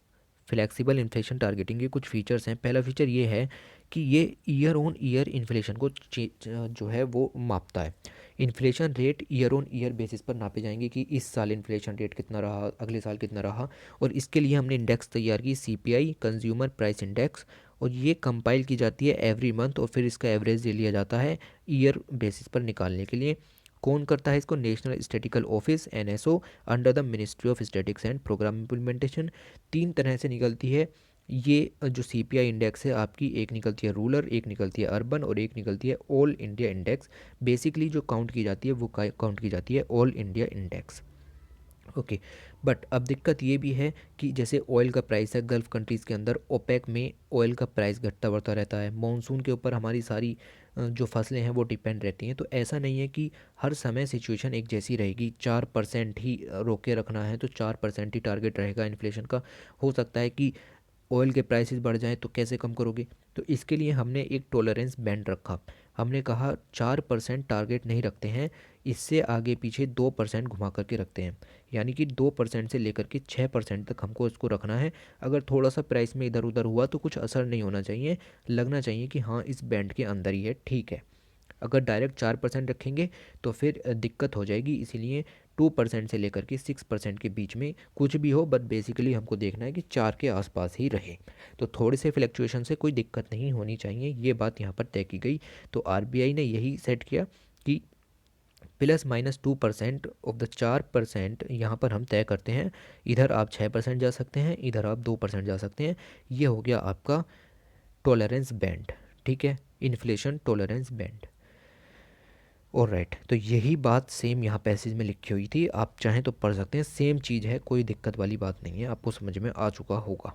flexible inflation targeting के कुछ फीचर्स हैं। पहला फीचर ये है कि ये ईयर ऑन ईयर इन्फ्लेशन को जो है वो मापता है। Inflation rate year on year basis पर नापे जाएंगे कि इस साल इन्फ्लेशन रेट कितना रहा, अगले साल कितना रहा। और इसके लिए हमने इंडेक्स तैयार की, सीपीआई कंज्यूमर प्राइस इंडेक्स, और ये कंपाइल की जाती है एवरी मंथ और फिर इसका एवरेज ले लिया जाता है ईयर बेसिस पर निकालने के लिए। कौन करता है इसको? National statistical office NSO under the ministry of statistics and program implementation. तीन तरह से निकलती है ये जो सीपीआई इंडेक्स है आपकी, एक निकलती है रूरल, एक निकलती है अर्बन और एक निकलती है ऑल इंडिया इंडेक्स। बेसिकली जो काउंट की जाती है वो काउंट की जाती है all India index. Okay, but अब दिक्कत ये भी है कि जैसे ऑयल का प्राइस है गल्फ़ कंट्रीज़ के अंदर, ओपेक में ऑयल का प्राइस घटता बढ़ता रहता है। मॉनसून के ऊपर हमारी सारी जो फसलें हैं वो डिपेंड रहती हैं। तो ऐसा नहीं है कि हर समय सिचुएशन एक जैसी रहेगी। 4% ही रोके रखना है तो 4% ही टारगेट रहेगा इन्फ्लेशन का। हो सकता है कि ऑयल के प्राइसेस बढ़ जाएं तो कैसे कम करोगे? तो इसके लिए हमने एक टॉलरेंस बैंड रखा। हमने कहा 4% टारगेट नहीं रखते हैं, इससे आगे पीछे 2% घुमा करके रखते हैं, यानी कि 2% से लेकर के 6% तक हमको इसको रखना है। अगर थोड़ा सा प्राइस में इधर उधर हुआ तो कुछ असर नहीं होना चाहिए, लगना चाहिए कि हाँ इस बैंड के अंदर ही है, ठीक है। अगर डायरेक्ट 4% रखेंगे तो फिर दिक्कत हो जाएगी, इसीलिए 2% से लेकर के 6% के बीच में कुछ भी हो, बट बेसिकली हमको देखना है कि 4 के आसपास ही रहे। तो थोड़े से फ्लैक्चुएशन से कोई दिक्कत नहीं होनी चाहिए, ये बात यहाँ पर तय की गई। तो आरबीआई ने यही सेट किया कि ±2% ऑफ द 4% यहाँ पर हम तय करते हैं। इधर आप 6% जा सकते हैं, इधर आप 2% जा सकते हैं। ये हो गया आपका टॉलरेंस बैंड, ठीक है, इन्फ्लेशन टॉलरेंस बैंड। और राइट, तो यही बात सेम यहाँ पैसेज में लिखी हुई थी, आप चाहें तो पढ़ सकते हैं, सेम चीज़ है, कोई दिक्कत वाली बात नहीं है, आपको समझ में आ चुका होगा।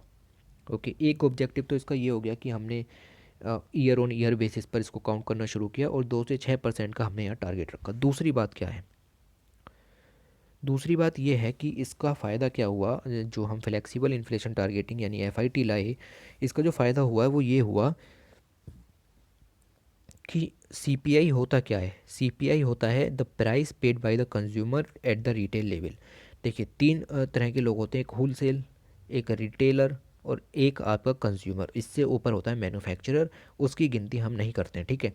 ओके, एक ऑब्जेक्टिव तो इसका ये हो गया कि हमने ईयर ऑन ईयर बेसिस पर इसको काउंट करना शुरू किया और 2 से 6% का हमने यहाँ टारगेट रखा। दूसरी बात क्या है, दूसरी बात ये है कि इसका फ़ायदा क्या हुआ, जो हम फ्लेक्सिबल इन्फ्लेशन टारगेटिंग यानी एफआईटी लाए, इसका जो फ़ायदा हुआ है वो ये हुआ कि सीपीआई होता क्या है। सीपीआई होता है the price paid by the consumer at the retail level. देखिए, तीन तरह के लोग होते हैं, एक होलसेल, एक रिटेलर और एक आपका कंज्यूमर। इससे ऊपर होता है मैन्युफैक्चरर, उसकी गिनती हम नहीं करते हैं, ठीक है।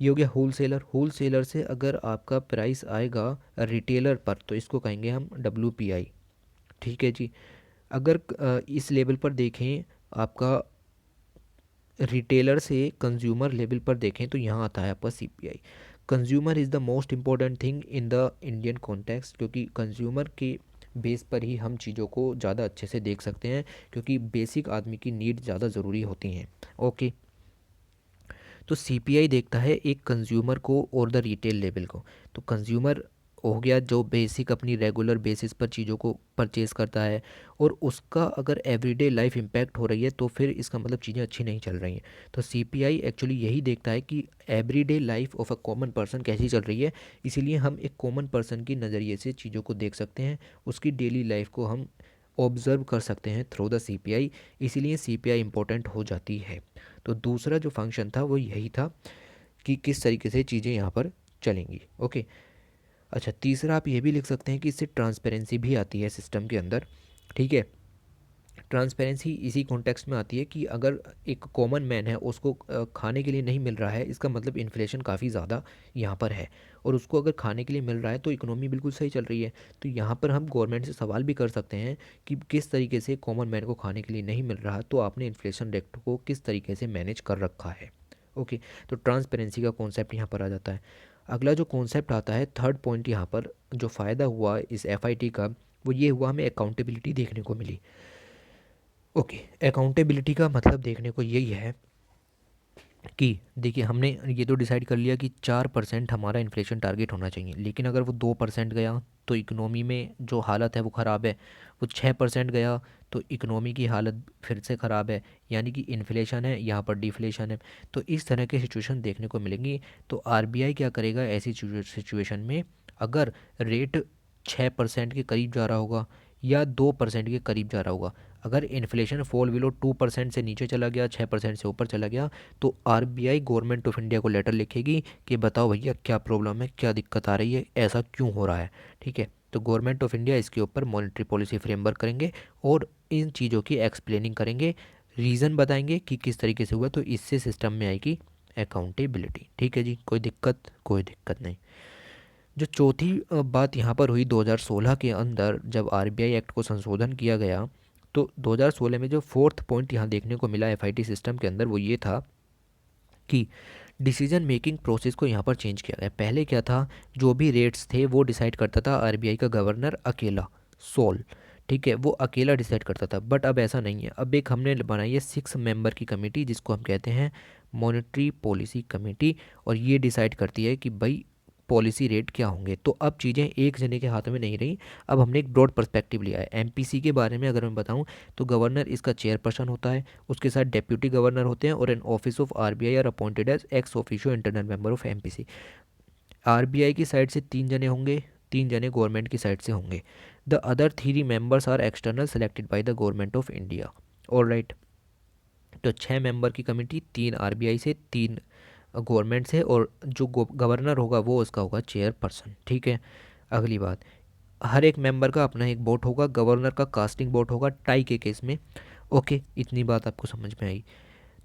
ये हो गया होलसेलर। होलसेलर से अगर आपका प्राइस आएगा रिटेलर पर तो इसको कहेंगे हम WPI, ठीक है जी। अगर इस लेवल पर देखें, आपका रिटेलर से कंज्यूमर लेवल पर देखें तो यहाँ आता है आपका CPI. Consumer is the most important thing in the Indian context, क्योंकि कंज्यूमर के बेस पर ही हम चीज़ों को ज़्यादा अच्छे से देख सकते हैं, क्योंकि बेसिक आदमी की नीड ज़्यादा ज़रूरी होती हैं। ओके, तो सीपीआई देखता है एक कंज्यूमर को और द रिटेल लेवल को। तो कंज्यूमर हो गया जो बेसिक अपनी रेगुलर बेसिस पर चीज़ों को परचेज़ करता है, और उसका अगर एवरीडे लाइफ इम्पैक्ट हो रही है तो फिर इसका मतलब चीज़ें अच्छी नहीं चल रही हैं। तो सीपीआई एक्चुअली यही देखता है कि everyday life of a common person कैसी चल रही है, इसीलिए हम एक कॉमन पर्सन की नज़रिए से चीज़ों को देख सकते हैं, उसकी डेली लाइफ को हम ऑब्ज़र्व कर सकते हैं थ्रू द सीपीआई, इसीलिए सीपीआई इम्पोर्टेंट हो जाती है। तो दूसरा जो फंक्शन था वो यही था कि किस तरीके से चीज़ें यहाँ पर चलेंगी। ओके, अच्छा, तीसरा आप ये भी लिख सकते हैं कि इससे ट्रांसपेरेंसी भी आती है सिस्टम के अंदर, ठीक है। ट्रांसपेरेंसी इसी कॉन्टेक्स्ट में आती है कि अगर एक कॉमन मैन है, उसको खाने के लिए नहीं मिल रहा है, इसका मतलब इन्फ्लेशन काफ़ी ज़्यादा यहाँ पर है, और उसको अगर खाने के लिए मिल रहा है तो इकोनॉमी बिल्कुल सही चल रही है। तो यहाँ पर हम गवर्नमेंट से सवाल भी कर सकते हैं कि किस तरीके से कॉमन मैन को खाने के लिए नहीं मिल रहा, तो आपने इन्फ्लेशन रेट को किस तरीके से मैनेज कर रखा है। ओके, तो ट्रांसपेरेंसी का कॉन्सेप्ट यहाँ पर आ जाता है। अगला जो कॉन्सेप्ट आता है, थर्ड पॉइंट यहाँ पर जो फ़ायदा हुआ इस एफआईटी का, वो ये हुआ हमें अकाउंटेबिलिटी देखने को मिली। ओके, अकाउंटेबिलिटी का मतलब देखने को यही है कि देखिए, हमने ये तो डिसाइड कर लिया कि 4% हमारा इन्फ्लेशन टारगेट होना चाहिए, लेकिन अगर वो 2% गया तो इकोनॉमी में जो हालत है वो ख़राब है। वो 6% गया तो इकोनॉमी की हालत फिर से ख़राब है, यानी कि इन्फ्लेशन है, यहाँ पर डिफ्लेशन है। तो इस तरह के सिचुएशन देखने को मिलेंगी। तो आरबीआई क्या करेगा ऐसी सिचुएशन में, अगर रेट 6% के करीब जा रहा होगा या 2% के करीब जा रहा होगा, अगर इन्फ्लेशन फॉल बिलो 2% से नीचे चला गया, 6% से ऊपर चला गया, तो आरबीआई गवर्नमेंट ऑफ इंडिया को लेटर लिखेगी कि बताओ भैया क्या प्रॉब्लम है, क्या दिक्कत आ रही है, ऐसा क्यों हो रहा है, ठीक है। तो गवर्नमेंट ऑफ इंडिया इसके ऊपर मॉनेटरी पॉलिसी फ्रेमवर्क करेंगे और इन चीज़ों की एक्सप्लेनिंग करेंगे, रीज़न बताएंगे कि किस तरीके से हुआ, तो इससे सिस्टम में आएगी अकाउंटेबिलिटी, ठीक है जी। कोई दिक्कत, कोई दिक्कत नहीं। जो चौथी बात यहाँ पर हुई 2016 के अंदर जब आरबीआई एक्ट को संशोधन किया गया, तो 2016 में जो फोर्थ पॉइंट यहाँ देखने को मिला एफआईटी सिस्टम के अंदर वो ये था कि डिसीजन मेकिंग प्रोसेस को यहाँ पर चेंज किया गया। पहले क्या था, जो भी रेट्स थे वो डिसाइड करता था आरबीआई का गवर्नर अकेला, सोल, ठीक है, वो अकेला डिसाइड करता था। बट अब ऐसा नहीं है, अब एक हमने बनाई है 6 मेंबर की कमेटी जिसको हम कहते हैं मॉनेटरी पॉलिसी कमेटी, और ये डिसाइड करती है कि भाई पॉलिसी रेट क्या होंगे। तो अब चीज़ें एक जने के हाथ में नहीं रही, अब हमने एक ब्रॉड पर्सपेक्टिव लिया है। एमपीसी के बारे में अगर मैं बताऊं तो गवर्नर इसका चेयरपर्सन होता है, उसके साथ डेप्यूटी गवर्नर होते हैं, और an office of RBI are appointed as ex officio internal member of MPC. RBI की साइड से 3 जने होंगे, 3 जने गवर्नमेंट की साइड से होंगे। The other 3 members are external selected by the government of India. All right, तो 6 मेंबर की कमेटी, 3 आरबीआई से, 3 गवर्नमेंट से, और जो गवर्नर होगा वो उसका होगा चेयरपर्सन। ठीक है। अगली बात, हर एक मेंबर का अपना एक वोट होगा, गवर्नर का कास्टिंग वोट होगा टाई के केस में। ओके, इतनी बात आपको समझ में आई।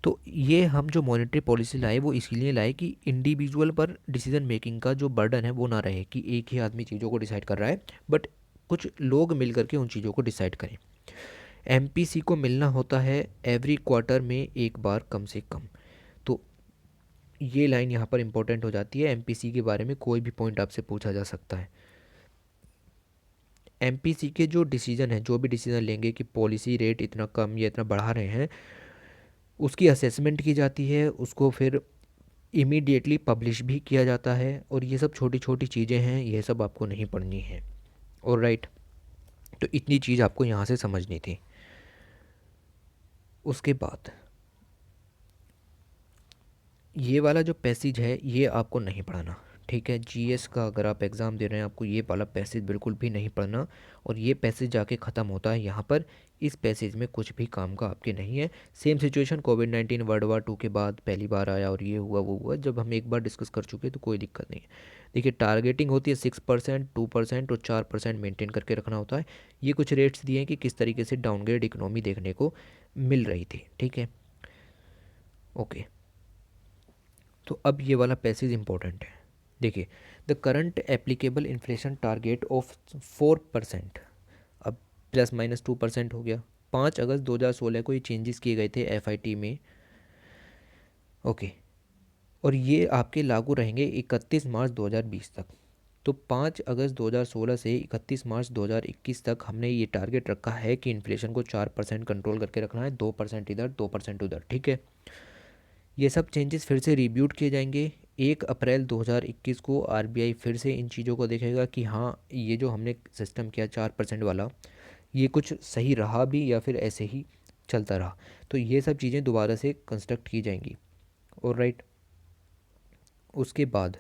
तो ये हम जो मॉनेटरी पॉलिसी लाए वो इसीलिए लाए कि इंडिविजुअल पर डिसीजन मेकिंग का जो बर्डन है वो ना रहे कि एक ही आदमी चीज़ों को डिसाइड कर रहा है, बट कुछ लोग मिल करके उन चीज़ों को डिसाइड करें। एमपीसी को मिलना होता है एवरी क्वार्टर में एक बार कम से कम। तो ये लाइन यहाँ पर इंपॉर्टेंट हो जाती है। एमपीसी के बारे में कोई भी पॉइंट आपसे पूछा जा सकता है। एमपीसी के जो डिसीजन है, जो भी डिसीजन लेंगे कि पॉलिसी रेट इतना कम या इतना बढ़ा रहे हैं, उसकी असेसमेंट की जाती है, उसको फिर इमीडिएटली पब्लिश भी किया जाता है। और ये सब छोटी छोटी चीज़ें हैं, ये सब आपको नहीं पढ़नी है। और राइट, तो इतनी चीज़ आपको यहाँ से समझनी थी। उसके बाद ये वाला जो पैसेज है ये आपको नहीं पढ़ना। ठीक है, जीएस का अगर आप एग्ज़ाम दे रहे हैं आपको ये वाला पैसेज बिल्कुल भी नहीं पढ़ना। और ये पैसेज जाके ख़त्म होता है यहाँ पर। इस पैसेज में कुछ भी काम का आपके नहीं है। सेम सिचुएशन कोविड-19 वर्ल्ड वॉर 2 के बाद पहली बार आया और ये हुआ वो हुआ, जब हम एक बार डिस्कस कर चुके तो कोई दिक्कत नहीं है। देखिए, टारगेटिंग होती है 6%, 2% और 4% मेंटेन करके रखना होता है। ये कुछ रेट्स दिए हैं कि किस तरीके से डाउनग्रेड इकोनॉमी देखने को मिल रही थी। ठीक है, ओके। तो अब ये वाला पैसेज इंपॉर्टेंट है। देखिए, the current applicable inflation target of 4%, अब ±2% हो गया। 5 अगस्त 2016 को ये चेंजेस किए गए थे एफआईटी में। ओके, और ये आपके लागू रहेंगे 31 मार्च 2020 तक। तो 5 अगस्त 2016 से 31 मार्च 2021 तक हमने ये टारगेट रखा है कि इन्फ्लेशन को 4% कंट्रोल करके रखना है, 2% इधर 2% उधर। ठीक है, ये सब चेंजेस फिर से रिव्यूड किए जाएंगे। 1 अप्रैल 2021 को आरबीआई फिर से इन चीज़ों को देखेगा कि हाँ, ये जो हमने सिस्टम किया 4% वाला, ये कुछ सही रहा भी या फिर ऐसे ही चलता रहा। तो ये सब चीज़ें दोबारा से कंस्ट्रक्ट की जाएंगी। और राइट, उसके बाद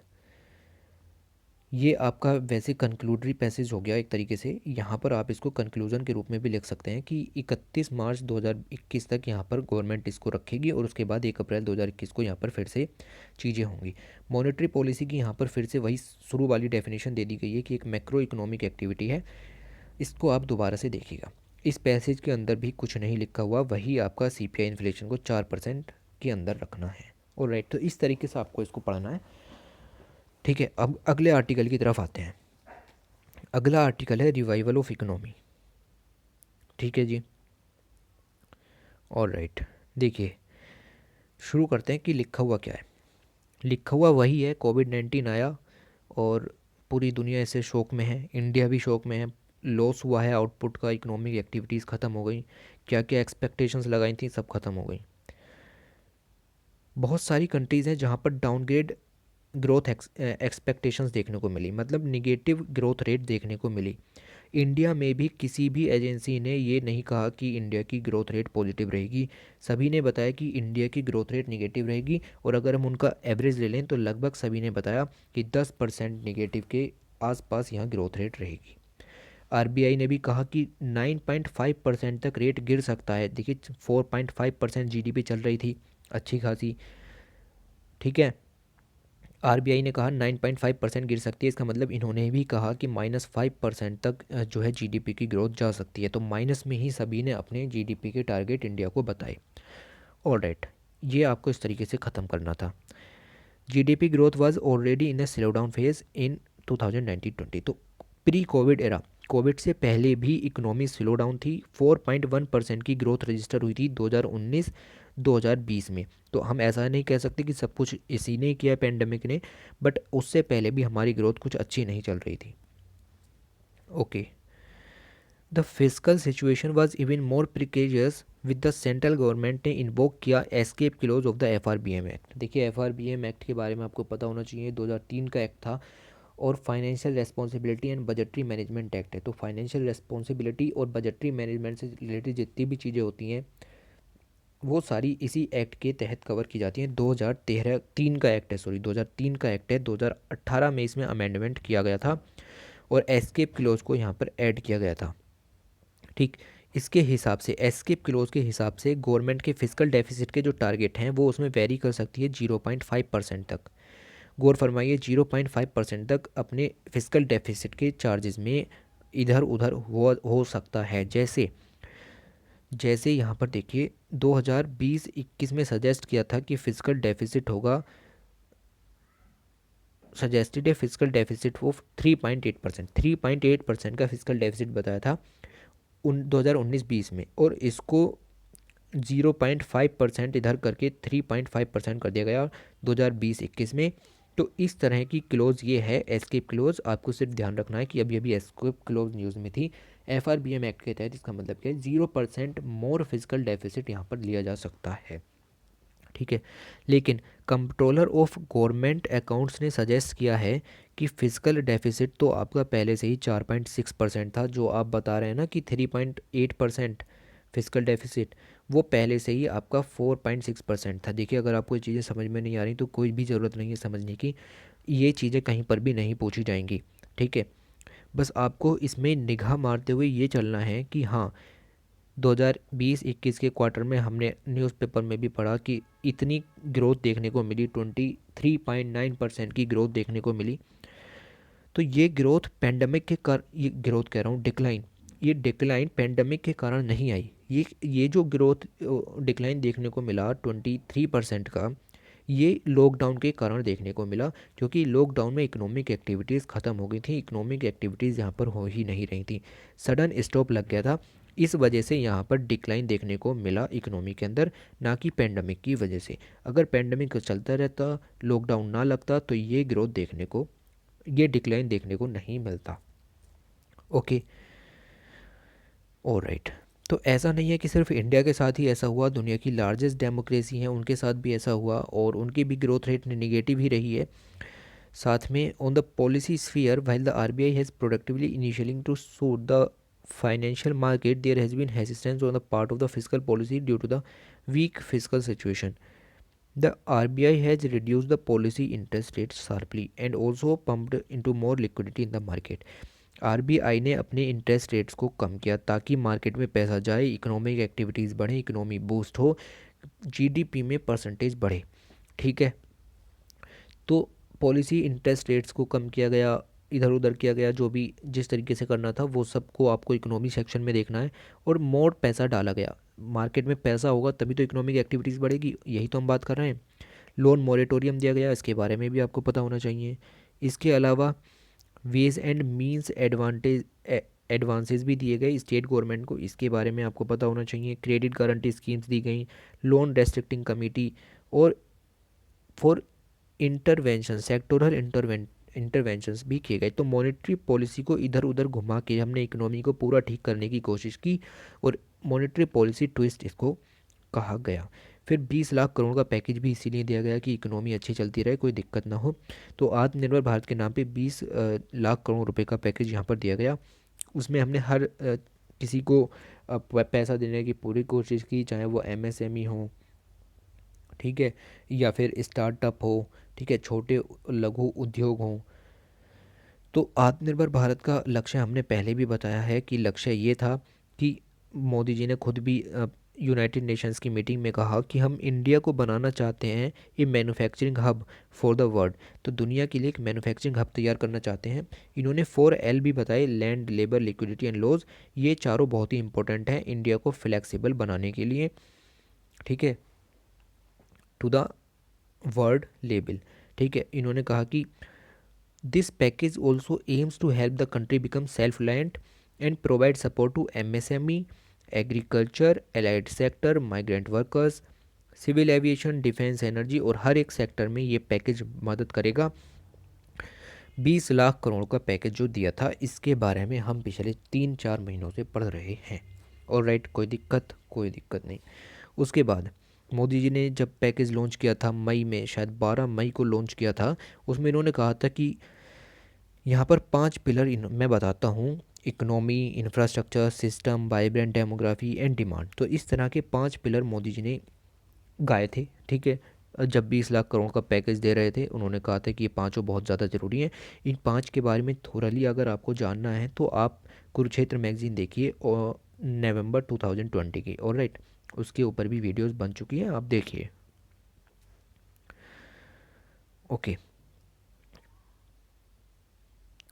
ये आपका वैसे कंक्लूडरी पैसेज हो गया एक तरीके से। यहाँ पर आप इसको कंक्लूज़न के रूप में भी लिख सकते हैं कि 31 मार्च 2021 तक यहाँ पर गवर्नमेंट इसको रखेगी और उसके बाद 1 अप्रैल 2021 को यहाँ पर फिर से चीज़ें होंगी। मॉनेटरी पॉलिसी की यहाँ पर फिर से वही शुरू वाली डेफिनेशन दे दी गई है कि एक मैक्रो इकोनॉमिक एक्टिविटी है। इसको आप दोबारा से देखिएगा। इस पैसेज के अंदर भी कुछ नहीं लिखा हुआ, वही आपका सीपीआई इन्फ्लेशन को 4% के अंदर रखना है। और राइट, तो इस तरीके से आपको इसको पढ़ना है। ठीक है, अब अगले आर्टिकल की तरफ आते हैं। अगला आर्टिकल है रिवाइवल ऑफ इकोनॉमी। ठीक है जी, और राइट, देखिए शुरू करते हैं कि लिखा हुआ क्या है। लिखा हुआ वही है, कोविड-19 आया और पूरी दुनिया ऐसे शोक में है, इंडिया भी शोक में है। लॉस हुआ है आउटपुट का, इकोनॉमिक एक्टिविटीज़ ख़त्म हो गई, क्या क्या एक्सपेक्टेशंस लगाई थी सब ख़त्म हो गई। बहुत सारी कंट्रीज़ हैं जहाँ पर डाउनग्रेड ग्रोथ एक्सपेक्टेशंस देखने को मिली, मतलब निगेटिव ग्रोथ रेट देखने को मिली। इंडिया में भी किसी भी एजेंसी ने ये नहीं कहा कि इंडिया की ग्रोथ रेट पॉजिटिव रहेगी। सभी ने बताया कि इंडिया की ग्रोथ रेट निगेटिव रहेगी। और अगर हम उनका एवरेज ले लें तो लगभग सभी ने बताया कि 10% निगेटिव के आसपास यहाँ ग्रोथ रेट रहेगी। आरबीआई ने भी कहा कि 9.5% तक रेट गिर सकता है। देखिए, 4.5% जीडीपी चल रही थी अच्छी खासी। ठीक है, आरबीआई ने कहा 9.5% गिर सकती है, इसका मतलब इन्होंने भी कहा कि -5% तक जो है जीडीपी की ग्रोथ जा सकती है। तो माइनस में ही सभी ने अपने जीडीपी के टारगेट इंडिया को बताए। ऑलराइट, ये आपको इस तरीके से ख़त्म करना था। GDP growth was already in a slow down phase in 2019-20। तो प्री कोविड एरा, कोविड से पहले भी इकोनॉमी स्लो डाउन थी। 4.1% की ग्रोथ रजिस्टर हुई थी 2019-2020 में। तो हम ऐसा नहीं कह सकते कि सब कुछ इसी ने किया पेंडेमिक ने, बट उससे पहले भी हमारी ग्रोथ कुछ अच्छी नहीं चल रही थी। Okay, the physical situation was even more precarious with the central government ने इन्वोक किया escape close of the FRBM act. देखिए, एफआरबीएम एक्ट के बारे में आपको पता होना चाहिए, 2003 का एक्ट था। और financial responsibility and budgetary management act है। तो फाइनेंशियल रेस्पॉन्सिबिलिटी और बजटरी मैनेजमेंट से रिलेटेड जितनी भी चीज़ें होती हैं वो सारी इसी एक्ट के तहत कवर की जाती हैं। 2003 का एक्ट है, सॉरी 2003 का एक्ट है। 2018 में इसमें अमेंडमेंट किया गया था और एस्केप क्लोज को यहाँ पर ऐड किया गया था। ठीक, इसके हिसाब से एस्केप क्लोज के हिसाब से गवर्नमेंट के फिजिकल डेफिसिट के जो टारगेट हैं वो उसमें वेरी कर सकती है 0.5% तक। गौर फरमाइए 0.5% तक अपने फिजिकल डेफिसिट के चार्जेस में इधर उधर हो सकता है। जैसे जैसे यहाँ पर देखिए 2020-21 में सजेस्ट किया था कि फिजिकल डेफिसिट होगा, सजेस्टेड है फिजिकल डेफिसिट ऑफ 3.8%, 3.8% का फिजिकल डेफिसिट बताया था 2019-20 में, और इसको 0.5% इधर करके 3.5% कर दिया गया 2020-21 में। तो इस तरह की क्लोज ये है एस्केप क्लोज। आपको सिर्फ ध्यान रखना है कि अभी अभी एस्केप क्लोज न्यूज़ में थी FRBM एक्ट के तहत। इसका मतलब क्या है, 0% मोर फिजिकल डेफिसिट यहाँ पर लिया जा सकता है, ठीक है। लेकिन कंट्रोलर ऑफ गवर्नमेंट अकाउंट्स ने सजेस्ट किया है कि फिजिकल डेफिसिट तो आपका पहले से ही 4.6% था, जो आप बता रहे हैं ना कि 3.8% फिजिकल डेफिसिट, वो पहले से ही आपका 4.6% था। देखिए अगर आपको ये चीज़ें समझ में नहीं आ रही तो कोई भी ज़रूरत नहीं है समझने की, ये चीज़ें कहीं पर भी नहीं पूछी जाएंगी, ठीक है। बस आपको इसमें निगाह मारते हुए ये चलना है कि हाँ 2020-21 के क्वार्टर में हमने न्यूज़पेपर में भी पढ़ा कि इतनी ग्रोथ देखने को मिली, 23.9% की ग्रोथ देखने को मिली। तो ये ग्रोथ पेंडेमिक के ये ग्रोथ कह रहा हूँ डिक्लाइन, ये डिक्लाइन पेंडेमिक के कारण नहीं आई। ये जो ग्रोथ डिक्लाइन देखने को मिला 23% का, ये लॉकडाउन के कारण देखने को मिला, क्योंकि लॉकडाउन में इकोनॉमिक एक्टिविटीज़ ख़त्म हो गई थी, इकोनॉमिक एक्टिविटीज़ यहाँ पर हो ही नहीं रही थी, सडन स्टॉप लग गया था। इस वजह से यहाँ पर डिक्लाइन देखने को मिला इकोनॉमी के अंदर, ना कि पेंडेमिक की वजह से। अगर पेंडेमिक चलता रहता, लॉकडाउन ना लगता, तो ये ग्रोथ देखने को, ये डिक्लाइन देखने को नहीं मिलता। Okay, alright. तो ऐसा नहीं है कि सिर्फ इंडिया के साथ ही ऐसा हुआ, दुनिया की लार्जेस्ट डेमोक्रेसी हैं उनके साथ भी ऐसा हुआ और उनकी भी ग्रोथ रेट नेगेटिव ही रही है। साथ में on the policy sphere while the RBI has productively initialling to suit the financial market, there has been hesitance on the part of the fiscal policy due to the weak fiscal situation. The RBI has reduced the policy interest rates sharply and also pumped into more liquidity in the market. RBI ने अपने interest rates को कम किया ताकि market में पैसा जाए, economic activities बढ़े, economy boost हो, GDP में परसेंटेज बढ़े, ठीक है। तो पॉलिसी इंटरेस्ट रेट्स को कम किया गया, इधर उधर किया गया, जो भी जिस तरीके से करना था वो सबको आपको इकोनॉमी सेक्शन में देखना है, और मोर पैसा डाला गया। मार्केट में पैसा होगा तभी तो इकोनॉमिक एक्टिविटीज़ बढ़ेगी, यही तो हम बात कर रहे हैं। लोन मॉरेटोरियम दिया गया, इसके बारे में भी आपको पता होना चाहिए। इसके अलावा वेज एंड मीन्स एडवांसेस भी दिए गए स्टेट गवर्नमेंट को, इसके बारे में आपको पता होना चाहिए। क्रेडिट गारंटी स्कीम्स दी गई, लोन रेस्ट्रिक्टिंग कमेटी और फॉर इंटरवेंशन, सेक्टोरल इंटरवेंशंस भी किए गए। तो मॉनेटरी पॉलिसी को इधर उधर घुमा के हमने इकोनॉमी को पूरा ठीक करने की कोशिश की, और मॉनेटरी पॉलिसी ट्विस्ट इसको कहा गया। फिर 20 लाख करोड़ का पैकेज भी इसीलिए दिया गया कि इकोनॉमी अच्छी चलती रहे, कोई दिक्कत ना हो। तो आत्मनिर्भर भारत के नाम पे 20 लाख करोड़ रुपए का पैकेज यहाँ पर दिया गया। उसमें हमने हर किसी को पैसा देने की पूरी कोशिश की, चाहे वो MSME हो, ठीक है, या फिर स्टार्टअप हो, ठीक है, छोटे लघु उद्योग हों। तो आत्मनिर्भर भारत का लक्ष्य हमने पहले भी बताया है कि लक्ष्य ये था कि मोदी जी ने खुद भी यूनाइटेड नेशंस की मीटिंग में कहा कि हम इंडिया को बनाना चाहते हैं ये manufacturing hub for the world. तो दुनिया के लिए एक मैन्युफैक्चरिंग हब तैयार करना चाहते हैं। इन्होंने 4L भी बताए, land, labour, liquidity and laws. ये चारों बहुत ही इंपॉर्टेंट हैं इंडिया को फ्लेक्सिबल बनाने के लिए, ठीक है, टू द वर्ल्ड लेवल, ठीक है। इन्होंने कहा कि this package also aims to help the country become self reliant and provide support to MSME, agriculture, allied sector, migrant workers, civil aviation, defence, energy, और हर एक सेक्टर में ये पैकेज मदद करेगा। 20 लाख करोड़ का पैकेज जो दिया था, इसके बारे में हम पिछले 3-4 महीनों से पढ़ रहे हैं। ऑलराइट, कोई दिक्कत नहीं। उसके बाद मोदी जी ने जब पैकेज लॉन्च किया था मई में, शायद 12 मई को लॉन्च किया था, उसमें इन्होंने कहा था कि यहाँ पर 5 पिलर मैं बताता हूँ, economy, infrastructure, system, vibrant demography and demand. तो इस तरह के 5 पिलर मोदी जी ने गाए थे, ठीक है। जब 20 लाख करोड़ का पैकेज दे रहे थे, उन्होंने कहा था कि ये पाँचों बहुत ज़्यादा ज़रूरी हैं। इन 5 के बारे में थोरली अगर आपको जानना है तो आप कुरुक्षेत्र मैगज़ीन देखिए, और नवंबर 2020 की। ऑलराइट, उसके ऊपर भी वीडियोस बन चुकी है, आप देखिए। ओके,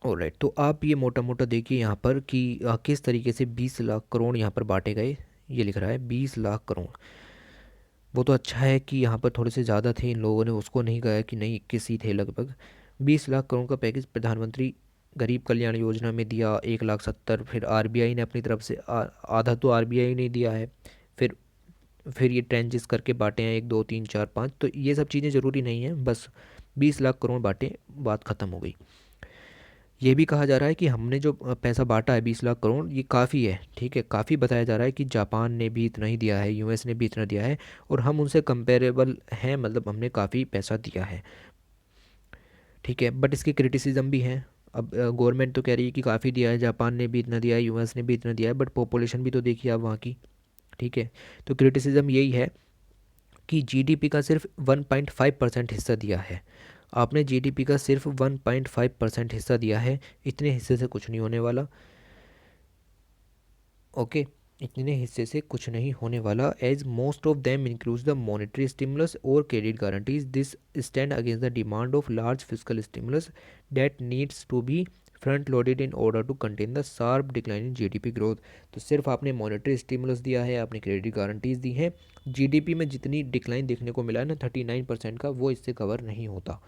ऑलराइट, तो आप ये मोटा मोटा देखिए यहाँ पर कि किस तरीके से 20 लाख करोड़ यहाँ पर बांटे गए। ये लिख रहा है 20 लाख करोड़। वो तो अच्छा है कि यहाँ पर थोड़े से ज़्यादा थे, इन लोगों ने उसको नहीं कहा कि नहीं, 21 ही थे लगभग। 20 लाख करोड़ का पैकेज प्रधानमंत्री गरीब कल्याण योजना में दिया 1,70,000। फिर आरबीआई ने अपनी तरफ से आधा तो आरबीआई ने दिया है। फिर फिर ये ट्रेंचेस करके बांटे हैं, 1 2 3 4 5। तो ये सब चीज़ें ज़रूरी नहीं है, बस 20 लाख करोड़ बांटे, बात ख़त्म हो गई। ये भी कहा जा रहा है कि हमने जो पैसा बांटा है 20 लाख करोड़, ये काफ़ी है, ठीक है, काफ़ी बताया जा रहा है कि जापान ने भी इतना ही दिया है, यूएस ने भी इतना दिया है, और हम उनसे कंपेरेबल हैं, मतलब हमने काफ़ी पैसा दिया है, ठीक है। बट इसके क्रिटिसिज्म भी हैं। अब गवर्नमेंट तो कह रही है कि काफ़ी दिया है, जापान ने भी इतना दिया है, यूएस ने भी इतना दिया है, बट पॉपुलेशन भी तो देखिए आप वहाँ की, ठीक है। तो क्रिटिसिज्म यही है कि जीडीपी का सिर्फ 1.5% हिस्सा दिया है। आपने जीडीपी का सिर्फ 1.5% हिस्सा दिया है, इतने हिस्से से कुछ नहीं होने वाला। ओके, इतने हिस्से से कुछ नहीं होने वाला। As most of them includes the monetary stimulus और credit guarantees, this stand against the demand of large physical stimulus that needs to be front loaded in order to contain the sharp decline in GDP growth. तो सिर्फ आपने monetary stimulus दिया है, आपने credit guarantees दी हैं, GDP में जितनी decline देखने को मिला है ना 39% का, वो इससे कवर नहीं होता।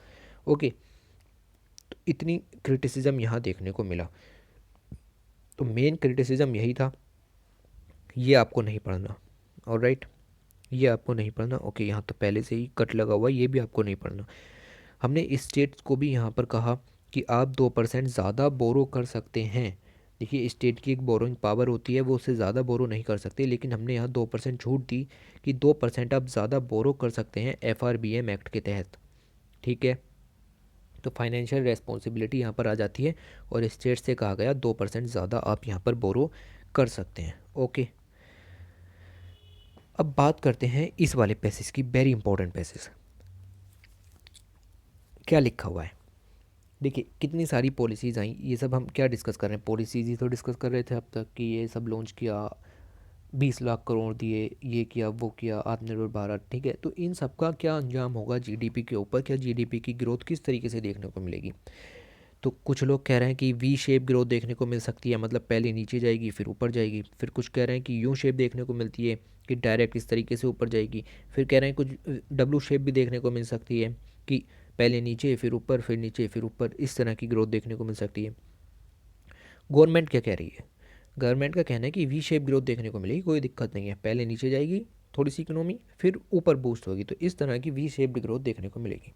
ओके, तो इतनी क्रिटिसिज्म यहाँ देखने को मिला। तो मेन क्रिटिसिज्म यही था, ये आपको नहीं पढ़ना। ऑलराइट, ये आपको नहीं पढ़ना। ओके, यहाँ तो पहले से ही कट लगा हुआ है, ये भी आपको नहीं पढ़ना। हमने स्टेट्स को भी यहाँ पर कहा कि आप 2% ज़्यादा बोरो कर सकते हैं। देखिए, स्टेट की एक बोरोइंग पावर होती है, वो उससे ज़्यादा बोरो नहीं कर सकते, लेकिन हमने यहाँ 2% छूट दी कि 2% आप ज़्यादा बोरो कर सकते हैं FRBM एक्ट के तहत, ठीक है। तो फाइनेंशियल रेस्पॉन्सिबिलिटी यहाँ पर आ जाती है, और स्टेट से कहा गया 2% ज़्यादा आप यहाँ पर बोरो कर सकते हैं। ओके, अब बात करते हैं इस वाले पैसेज की, वेरी इंपॉर्टेंट पैसेज। क्या लिखा हुआ है देखिए, कितनी सारी पॉलिसीज़ आई। ये सब हम क्या डिस्कस कर रहे हैं, पॉलिसीज़ ही तो डिस्कस कर रहे थे अब तक कि ये सब लॉन्च किया, 20 लाख करोड़ दिए, ये किया, वो किया, आत्मनिर्भर भारत, ठीक है। तो इन सब का क्या अंजाम होगा जीडीपी के ऊपर, क्या जीडीपी की ग्रोथ किस तरीके से देखने को मिलेगी। तो कुछ लोग कह रहे हैं कि वी शेप ग्रोथ देखने को मिल सकती है, मतलब पहले नीचे जाएगी फिर ऊपर जाएगी। फिर कुछ कह रहे हैं कि यू शेप देखने को मिलती है, कि डायरेक्ट इस तरीके से ऊपर जाएगी। फिर कह रहे हैं कुछ डब्लू शेप भी देखने को मिल सकती है, कि पहले नीचे फिर ऊपर, फिर नीचे फिर ऊपर, इस तरह की ग्रोथ देखने को मिल सकती है। गवर्नमेंट क्या कह रही है, गवर्नमेंट का कहना है कि वी शेप ग्रोथ देखने को मिलेगी, कोई दिक्कत नहीं है, पहले नीचे जाएगी थोड़ी सी इकोनॉमी, फिर ऊपर बूस्ट होगी, तो इस तरह की वी शेप्ड ग्रोथ देखने को मिलेगी।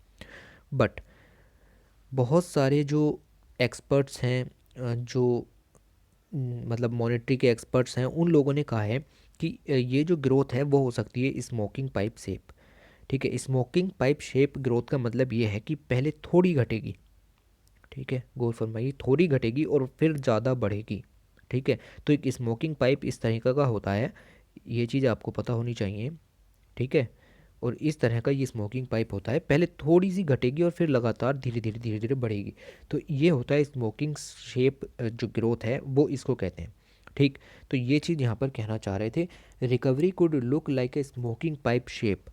बट बहुत सारे जो एक्सपर्ट्स हैं, जो मतलब मॉनेटरी के एक्सपर्ट्स हैं, उन लोगों ने कहा है कि ये जो ग्रोथ है वो हो सकती है स्मोकिंग पाइप शेप, ठीक है। स्मोकिंग पाइप शेप ग्रोथ का मतलब ये है कि पहले थोड़ी घटेगी, ठीक है, गौर फरमाइए, थोड़ी घटेगी और फिर ज़्यादा बढ़ेगी, ठीक है। तो एक स्मोकिंग पाइप इस तरीके का होता है, ये चीज़ आपको पता होनी चाहिए, ठीक है। और इस तरह का ये स्मोकिंग पाइप होता है, पहले थोड़ी सी घटेगी और फिर लगातार धीरे धीरे धीरे धीरे बढ़ेगी। तो ये होता है स्मोकिंग शेप जो ग्रोथ है, वो इसको कहते हैं, ठीक। तो ये चीज़ यहाँ पर कहना चाह रहे थे, recovery could look like a smoking pipe shape,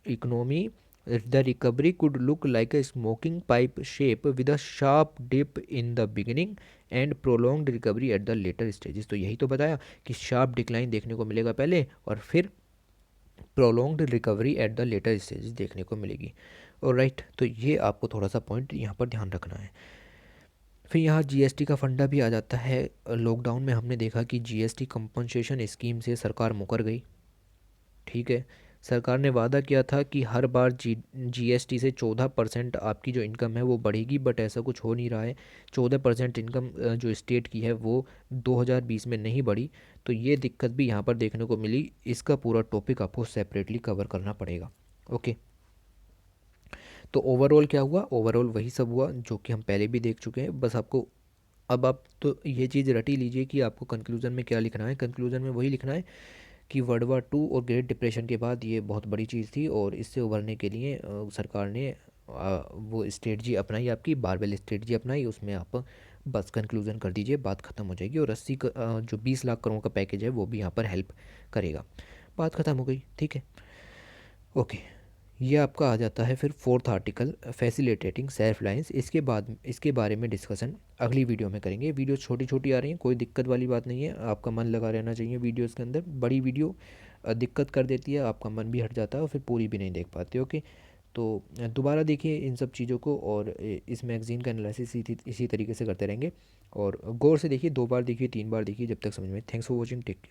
economy, the recovery could look like a smoking pipe shape with a sharp dip in the beginning and prolonged recovery at the later stages. तो यही तो बताया कि sharp decline देखने को मिलेगा पहले, और फिर prolonged recovery at the later stage देखने को मिलेगी। और राइट, तो ये आपको थोड़ा सा पॉइंट यहाँ पर ध्यान रखना है। फिर यहाँ जीएसटी का फंडा भी आ जाता है। लॉकडाउन में हमने देखा कि जीएसटी कंपनसेशन स्कीम से सरकार मुकर गई, ठीक है। सरकार ने वादा किया था कि हर बार जीएसटी से 14% आपकी जो इनकम है वो बढ़ेगी, बट ऐसा कुछ हो नहीं रहा है। 14% इनकम जो स्टेट की है वो 2020 में नहीं बढ़ी, तो ये दिक्कत भी यहाँ पर देखने को मिली। इसका पूरा टॉपिक आपको सेपरेटली कवर करना पड़ेगा। ओके, तो ओवरऑल क्या हुआ, ओवरऑल वही सब हुआ जो कि हम पहले भी देख चुके हैं। बस आपको अब आप तो ये चीज़ रट ही लीजिए कि आपको कंक्लूज़न में क्या लिखना है। कंक्लूज़न में वही लिखना है कि वर्ल्ड वार 2 और ग्रेट डिप्रेशन के बाद ये बहुत बड़ी चीज़ थी, और इससे उभरने के लिए सरकार ने वो स्ट्रेटजी अपनाई, आपकी बारबेल स्ट्रेटजी अपनाई। उसमें आप बस कंक्लूज़न कर दीजिए, बात ख़त्म हो जाएगी और जो 20 लाख करोड़ का पैकेज है वो भी यहाँ पर हेल्प करेगा। बात ख़त्म हो गई, ठीक है। ओके, ये आपका आ जाता है फिर fourth article, facilitating self reliance. इसके बाद इसके बारे में डिस्कशन अगली वीडियो में करेंगे। वीडियो छोटी छोटी आ रही हैं, कोई दिक्कत वाली बात नहीं है, आपका मन लगा रहना चाहिए वीडियोस के अंदर। बड़ी वीडियो दिक्कत कर देती है, आपका मन भी हट जाता है और फिर पूरी भी नहीं देख पाते। ओके, तो दोबारा देखिए इन सब चीज़ों को, और इस मैगज़ीन का एनालिसिस इसी तरीके से करते रहेंगे। और गौर से देखिए, 2 बार देखिए, 3 बार देखिए, जब तक समझ में। Thanks for watching, take care.